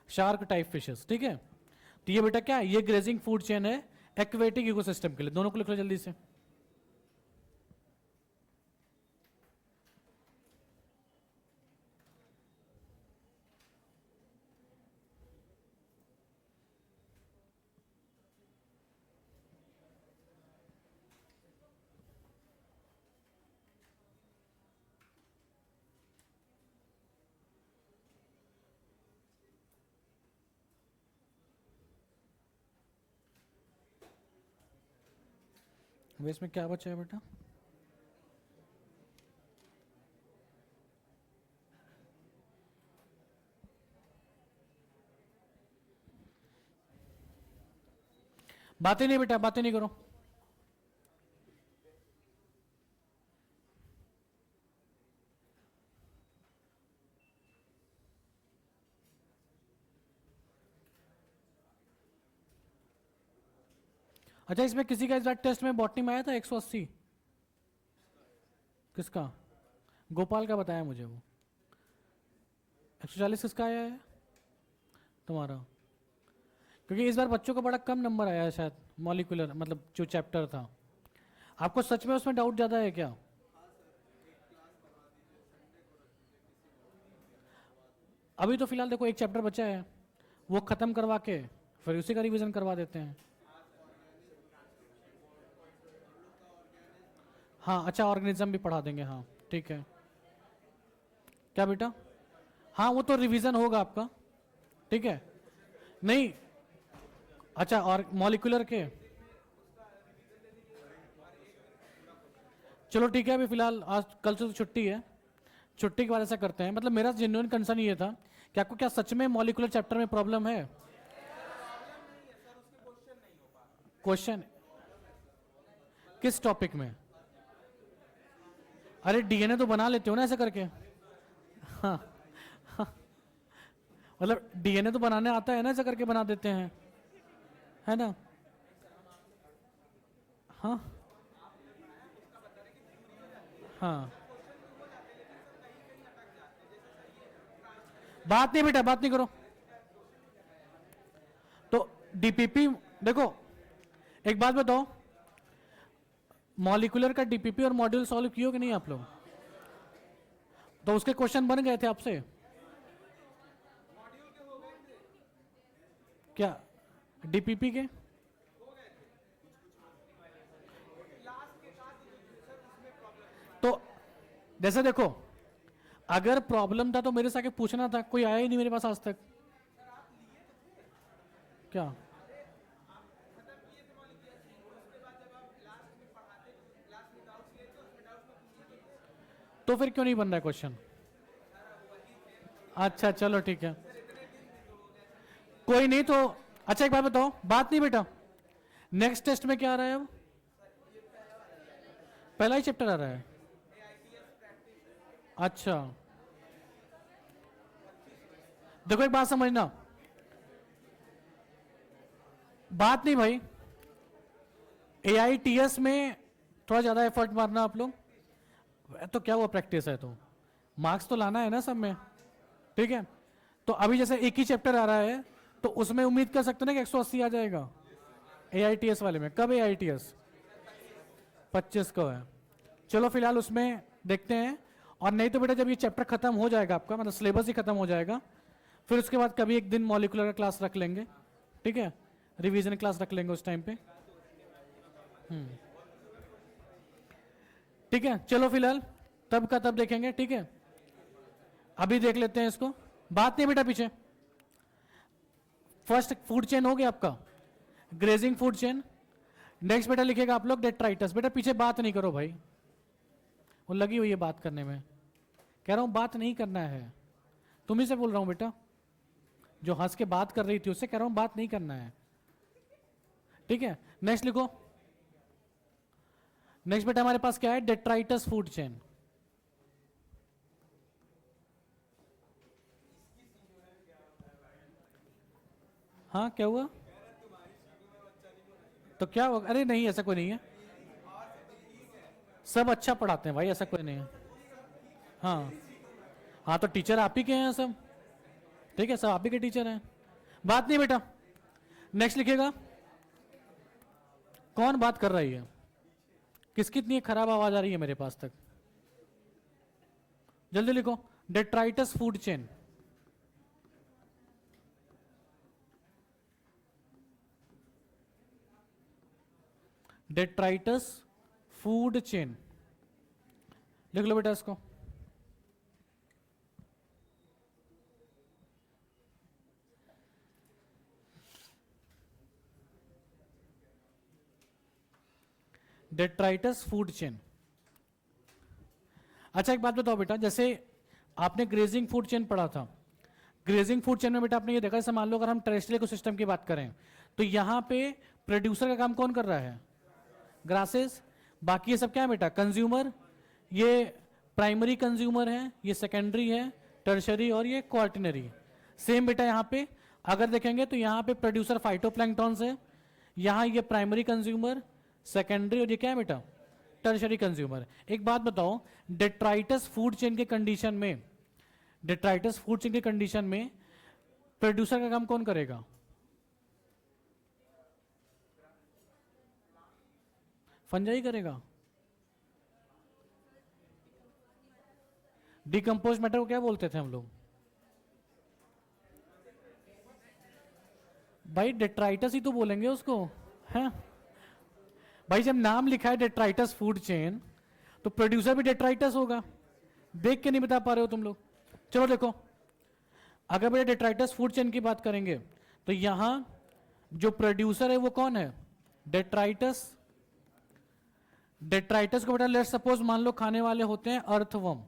shark type fishes. ठीक है, तो ये बेटा क्या है? ये ग्रेजिंग फूड चेन है एक्वेटिक इकोसिस्टम के लिए। दोनों को लिख लो जल्दी से। अब इसमें क्या बचा है बेटा? बातें नहीं बेटा, बातें नहीं करो। अच्छा, इसमें किसी का इस बार टेस्ट में बॉटनी में आया था 180? किसका? गोपाल का बताया मुझे वो। 140 किसका आया है? तुम्हारा। क्योंकि इस बार बच्चों को बड़ा कम नंबर आया है शायद, मॉलिक्यूलर मतलब जो चैप्टर था। आपको सच में उसमें डाउट ज़्यादा है क्या? अभी तो फिलहाल देखो एक चैप्टर बचा है, वो ख़त्म करवा के फिर उसी का रिवीजन करवा देते हैं। हाँ अच्छा, ऑर्गेनिज्म भी पढ़ा देंगे। हाँ ठीक है। क्या बेटा? हाँ वो तो रिवीजन होगा आपका। ठीक है, नहीं अच्छा, और मॉलिक्यूलर के चलो ठीक है। अभी फिलहाल आज कल से तो छुट्टी है, छुट्टी के बाद ऐसा करते हैं। मतलब मेरा जेन्युइन कंसर्न ये था कि आपको क्या सच में मॉलिक्यूलर चैप्टर में प्रॉब्लम है? क्वेश्चन किस टॉपिक में? अरे डीएनए तो बना लेते हो ना ऐसे करके। हाँ, हाँ, मतलब डीएनए तो बनाने आता है ना, ऐसे करके बना देते हैं, है ना? हाँ हाँ, बात नहीं बेटा, बात नहीं करो। तो डीपीपी देखो, एक बात बताओ, मॉलिक्यूलर का डीपीपी और मॉड्यूल सॉल्व किए कि नहीं आप लोग? तो उसके क्वेश्चन बन गए थे आपसे क्या? डीपीपी के तो जैसे देखो, अगर प्रॉब्लम था तो मेरे से आके पूछना था, कोई आया ही नहीं मेरे पास आज तक। क्या? तो फिर क्यों नहीं बन रहा है क्वेश्चन? अच्छा चलो ठीक है, कोई नहीं तो। अच्छा एक बात बताओ, बात नहीं बेटा, नेक्स्ट टेस्ट में क्या आ रहा है अब? पहला ही चैप्टर आ रहा है? अच्छा देखो एक बात समझना, बात नहीं भाई, एआईटीएस में थोड़ा ज्यादा एफर्ट मारना आप लोग। तो क्या हुआ, प्रैक्टिस है तो मार्क्स तो लाना है ना सब में। ठीक है, तो अभी जैसे एक ही चैप्टर आ रहा है तो उसमें उम्मीद कर सकते हैं ना कि 180 आ जाएगा एआईटीएस वाले में। कब एआईटीएस? 25 को है। चलो फिलहाल उसमें देखते हैं, और नहीं तो बेटा जब ये चैप्टर खत्म हो जाएगा आपका, मतलब सिलेबस ही खत्म हो जाएगा, फिर उसके बाद कभी एक दिन मॉलिक्यूलर का क्लास रख लेंगे। ठीक है, रिवीजन क्लास रख लेंगे उस टाइम पे। ठीक है, चलो फिलहाल तब का तब देखेंगे। ठीक है, अभी देख लेते हैं इसको। बात नहीं बेटा पीछे, फर्स्ट फूड चेन हो गया आपका, ग्रेजिंग फूड चेन। नेक्स्ट बेटा लिखेगा आप लोग डेट्राइटस। बेटा पीछे बात नहीं करो भाई, वो लगी हुई है बात करने में। कह रहा हूं बात नहीं करना है, तुम्ही से बोल रहा हूं बेटा, जो हंस के बात कर रही थी उससे कह रहा हूं बात नहीं करना है। ठीक है, नेक्स्ट लिखो। नेक्स्ट बेटा हमारे पास क्या है? Detritus food chain. हाँ क्या हुआ? तो क्या होगा? अरे नहीं, ऐसा कोई नहीं है, सब अच्छा पढ़ाते हैं भाई, ऐसा कोई नहीं है। हाँ हाँ, तो टीचर आप ही के हैं सब, ठीक है, सब आप ही के टीचर हैं, बात नहीं बेटा। नेक्स्ट लिखिएगा, कौन बात कर रही है, किसकी इतनी खराब आवाज आ रही है मेरे पास तक? जल्दी लिखो, detritus food chain. Detritus food chain, लिख लो बेटा इसको। Detritus food chain. अच्छा एक बात बताओ बेटा, जैसे आपने ग्रेजिंग फूड चेन पढ़ा था, ग्रेजिंग फूड चेन में बेटा आपने ये देखा, जैसे मान लो अगर हम टेरेस्ट्रियल इकोसिस्टम की बात करें, तो यहां पे प्रोड्यूसर का काम कौन कर रहा है? ग्रासेस। बाकी ये सब क्या है बेटा? कंज्यूमर। ये प्राइमरी कंज्यूमर है, ये सेकेंडरी है, टर्शरी और ये क्वार्टिनरी। सेम बेटा यहाँ पे अगर देखेंगे तो यहाँ पे प्रोड्यूसर फाइटोप्लैंक्टॉन्स है, यहाँ ये प्राइमरी कंज्यूमर, सेकेंडरी, और ये क्या है बेटा? Tertiary consumer. एक बात बताओ, डेट्राइटस फूड चेन के कंडीशन में, डेट्राइटस फूड चेन के कंडीशन में प्रोड्यूसर का काम कौन करेगा? फंजाई करेगा। डिकम्पोज मैटर को क्या बोलते थे हम लोग भाई? डेट्राइटस ही तो बोलेंगे उसको, है भाई। जब नाम लिखा है डेट्राइटस फूड चेन, तो प्रोड्यूसर भी डेट्राइटस होगा। देख के नहीं बता पा रहे हो तुम लोग? चलो देखो, अगर बेटा डेट्राइटस फूड चेन की बात करेंगे, तो यहां जो प्रोड्यूसर है वो कौन है? डेट्राइटस। डेट्राइटस को बेटा लेट सपोज मान लो खाने वाले होते हैं अर्थवर्म।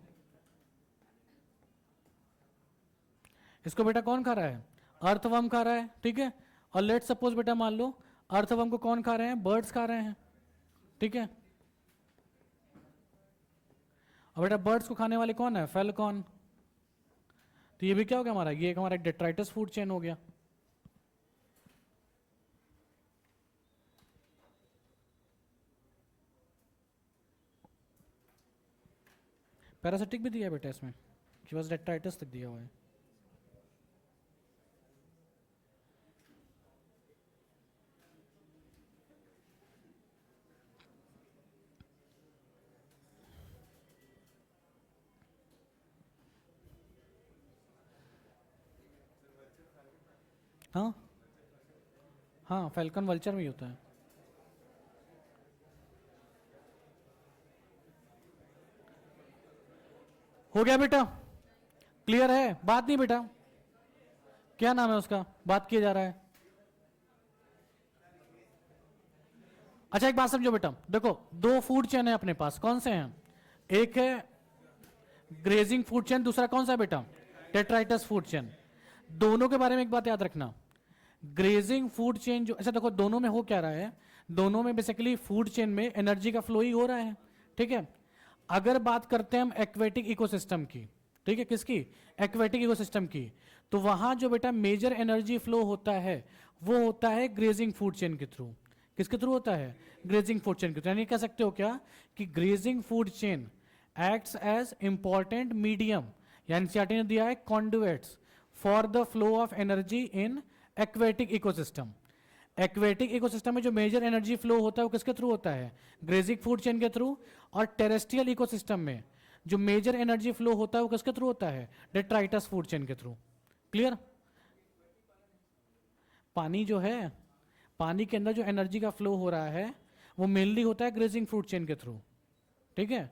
इसको बेटा कौन खा रहा है? अर्थवर्म खा रहा है, ठीक है। और लेट सपोज बेटा मान लो अर्थवर्म को कौन खा रहे हैं? बर्ड्स खा रहे हैं, ठीक है। और बेटा बर्ड्स को खाने वाले कौन है? फैल्कॉन। तो ये भी क्या हो गया हमारा? ये एक हमारा डेट्राइटस फूड चेन हो गया। पैरासिटिक भी दिया है बेटा इसमें, कि बस डेट्राइटस तक दिया हुआ है। हाँ हाँ, फैल्कन वल्चर में ही होता है। हो गया बेटा, क्लियर है? बात नहीं बेटा, क्या नाम है उसका, बात किया जा रहा है। अच्छा एक बात समझो बेटा, देखो दो फूड चेन है अपने पास, कौन से हैं? एक है ग्रेजिंग फूड चेन, दूसरा कौन सा है बेटा? Detritus food chain. दोनों के बारे में एक बात याद रखना, ग्रेजिंग फूड चेन जो, अच्छा देखो दोनों में हो क्या रहा है, दोनों में बेसिकली फूड चेन में एनर्जी का फ्लो ही हो रहा है, ठीक है। अगर बात करते हैं हम एक्वेटिक इकोसिस्टम की, ठीक है, किसकी? एक्वेटिक इकोसिस्टम की, तो वहां जो बेटा मेजर एनर्जी फ्लो होता है वो होता है ग्रेजिंग फूड चेन के थ्रू। किसके थ्रू होता है? ग्रेजिंग फूड चेन के थ्रू। यानी कह सकते हो क्या कि grazing food chain acts as important medium, यानी एनसीईआरटी ने दिया है conduits for the flow of energy in aquatic ecosystem. Aquatic ecosystem में जो मेजर एनर्जी फ्लो होता है वो किसके थ्रू होता है? ग्रेजिंग फूड चेन के थ्रू। और टेरेस्ट्रियल इकोसिस्टम में जो मेजर एनर्जी फ्लो होता है वो किसके थ्रू होता है? डेट्राइटस फूड चेन के थ्रू। क्लियर? पानी जो है, पानी के अंदर जो एनर्जी का फ्लो हो रहा है वो मेनली होता है ग्रेजिंग फूड चेन के थ्रू, ठीक है।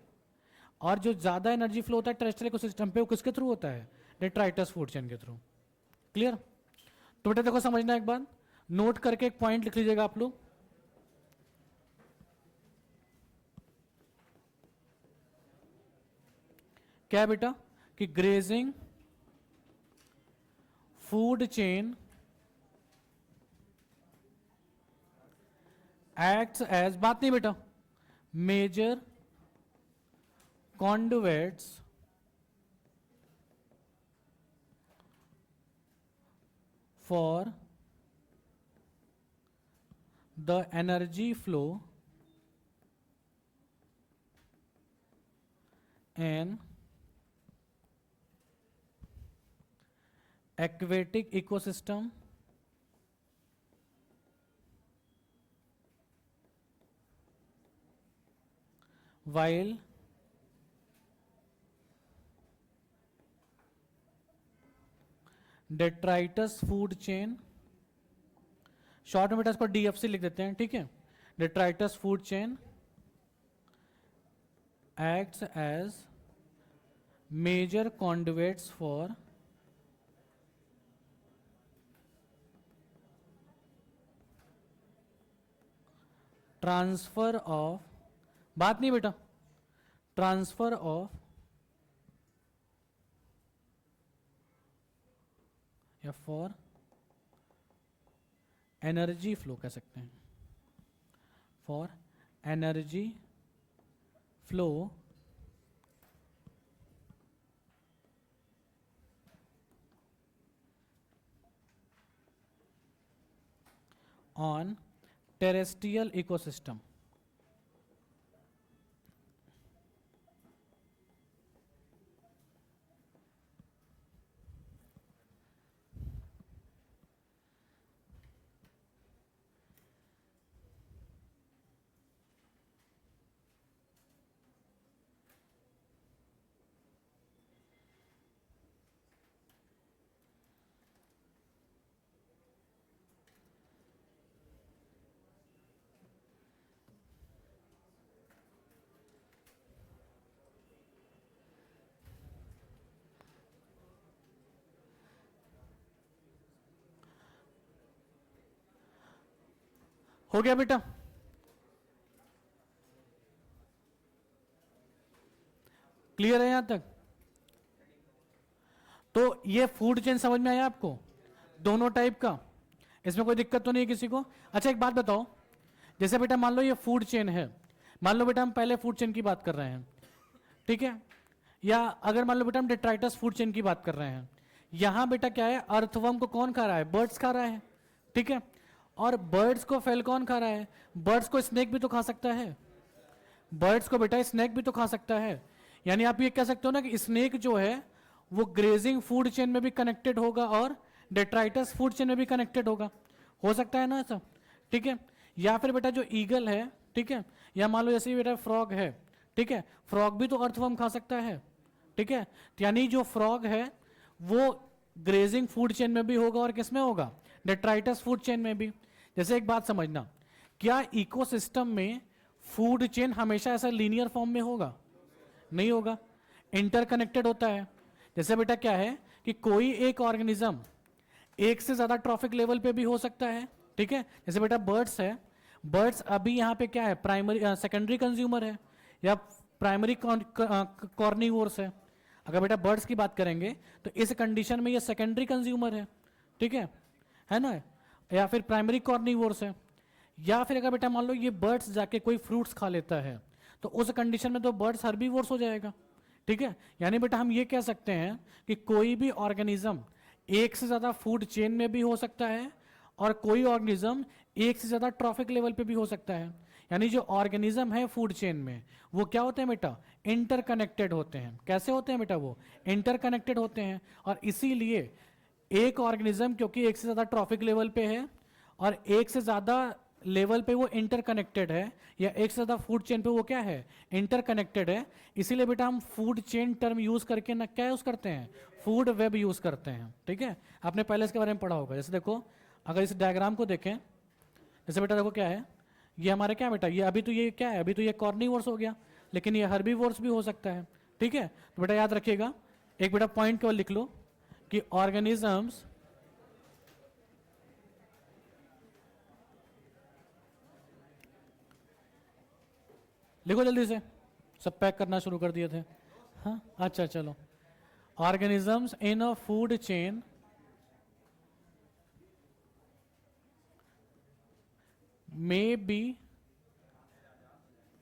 और जो ज्यादा एनर्जी फ्लो होता है टेरेस्ट्रियल इकोसिस्टम पे वो किसके थ्रू होता है? डेट्राइटस फूड चेन के थ्रू। क्लियर? तो बेटा देखो समझना, एक बार नोट करके एक पॉइंट लिख लीजिएगा आप लोग। क्या है बेटा? कि grazing food chain acts as, बात नहीं बेटा, major conduits for the energy flow in aquatic ecosystem while detritus food chain, short में बेटा इसको डीएफसी लिख देते हैं, ठीक है। detritus food chain acts as major conduits for transfer of, बात नहीं बेटा, ट्रांसफर ऑफ या फॉर एनर्जी फ्लो कह सकते हैं, for energy flow on terrestrial ecosystem. हो गया बेटा, क्लियर है यहां तक? तो ये फूड चेन समझ में आया आपको, दोनों टाइप का, इसमें कोई दिक्कत तो नहीं है किसी को? अच्छा एक बात बताओ, जैसे बेटा मान लो ये फूड चेन है, मान लो बेटा हम पहले फूड चेन की बात कर रहे हैं, ठीक है, या अगर मान लो बेटा हम डेट्राइटस फूड चेन की बात कर रहे हैं, यहां बेटा क्या है, अर्थवर्म को कौन खा रहा है? बर्ड्स खा रहा है, ठीक है, और बर्ड्स को फैल्कॉन खा रहा है, बर्ड्स को स्नेक भी तो खा सकता है, बर्ड्स को बेटा स्नेक भी तो खा सकता है। यानी आप ये कह सकते हो ना कि स्नेक जो है वो ग्रेजिंग फूड चेन में भी कनेक्टेड होगा और डेट्राइटस फूड चेन में भी कनेक्टेड होगा, हो सकता है ना ऐसा, ठीक है। या फिर बेटा जो ईगल है, ठीक है, या मान लो जैसे बेटा फ्रॉग है, ठीक है, फ्रॉग भी तो अर्थवर्म खा सकता है, ठीक है। तो यानी जो फ्रॉग है वो ग्रेजिंग फूड चेन में भी होगा और किस में होगा? डेट्राइटस फूड चेन में भी। जैसे एक बात समझना, क्या इकोसिस्टम में फूड चेन हमेशा ऐसा लीनियर फॉर्म में होगा? नहीं होगा, इंटरकनेक्टेड होता है। जैसे बेटा क्या है कि कोई एक ऑर्गेनिज्म एक से ज्यादा ट्रॉफिक लेवल पे भी हो सकता है, ठीक है। जैसे बेटा बर्ड्स है, बर्ड्स अभी यहाँ पे क्या है, प्राइमरी सेकेंडरी कंज्यूमर है या प्राइमरी कॉर्निवोर्स है। अगर बेटा बर्ड्स की बात करेंगे तो इस कंडीशन में ये सेकेंडरी कंज्यूमर है ना, या फिर प्राइमरी कॉर्निवोर्स है। या फिर अगर बेटा मान लो ये बर्ड्स जाके कोई फ्रूट्स खा लेता है तो उस कंडीशन में तो बर्ड्स हर्बीवोर्स हो जाएगा, ठीक है। यानी बेटा हम ये कह सकते हैं कि कोई भी ऑर्गेनिज्म एक से ज्यादा फूड चेन में भी हो सकता है और कोई ऑर्गेनिज्म एक से ज्यादा ट्रॉफिक लेवल पे भी हो सकता है। यानी जो ऑर्गेनिज्म है फूड चेन में वो क्या होते हैं बेटा? इंटरकनेक्टेड होते हैं। कैसे होते हैं बेटा? वो इंटरकनेक्टेड होते हैं। और इसीलिए एक ऑर्गेनिज्म क्योंकि एक से ज्यादा ट्रॉफिक लेवल पे है और एक से ज्यादा लेवल पे वो इंटरकनेक्टेड है, या एक से ज्यादा फूड चेन पे वो क्या है? इंटरकनेक्टेड है। इसीलिए बेटा हम फूड चेन टर्म यूज करके ना क्या यूज करते हैं? फूड वेब यूज करते हैं, ठीक है। आपने पहले इसके बारे में पढ़ा होगा। जैसे देखो, अगर इस डायग्राम को देखें, जैसे बेटा देखो क्या है, ये हमारे क्या बेटा, ये अभी तो ये क्या है, अभी तो ये कॉर्निवोर्स हो गया, लेकिन ये हर्बीवोर्स भी हो सकता है, ठीक है। तो बेटा याद रखिएगा, एक बेटा पॉइंट केवल लिख लो कि ऑर्गेनिजम्स लिखो जल्दी से, सब पैक करना शुरू कर दिए थे। हाँ अच्छा चलो, organisms in a food chain may be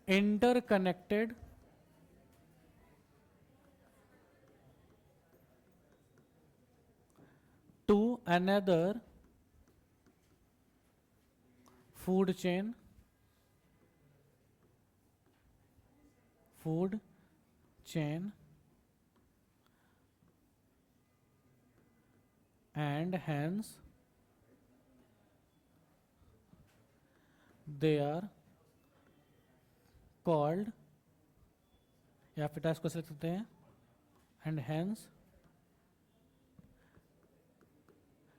interconnected to another food chain, food chain and hence they are called, या फिर टास्क को सेलेक्ट करते हैं, and hence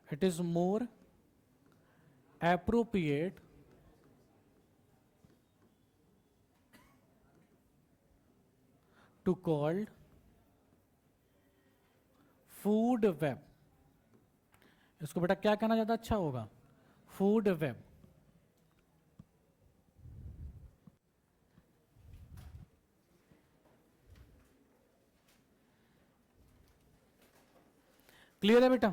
it is more appropriate to called food web. इसको बेटा क्या कहना ज्यादा अच्छा होगा? Food web. क्लियर है बेटा?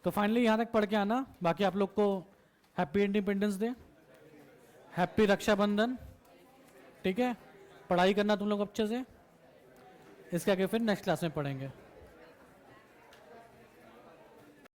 तो फाइनली यहां तक पढ़ के आना. बाकी आप लोग को happy independence day, happy Rakshabandhan. ठीक है, पढ़ाई करना तुम लोग अच्छे से. इसके आगे फिर नेक्स्ट क्लास में पढ़ेंगे.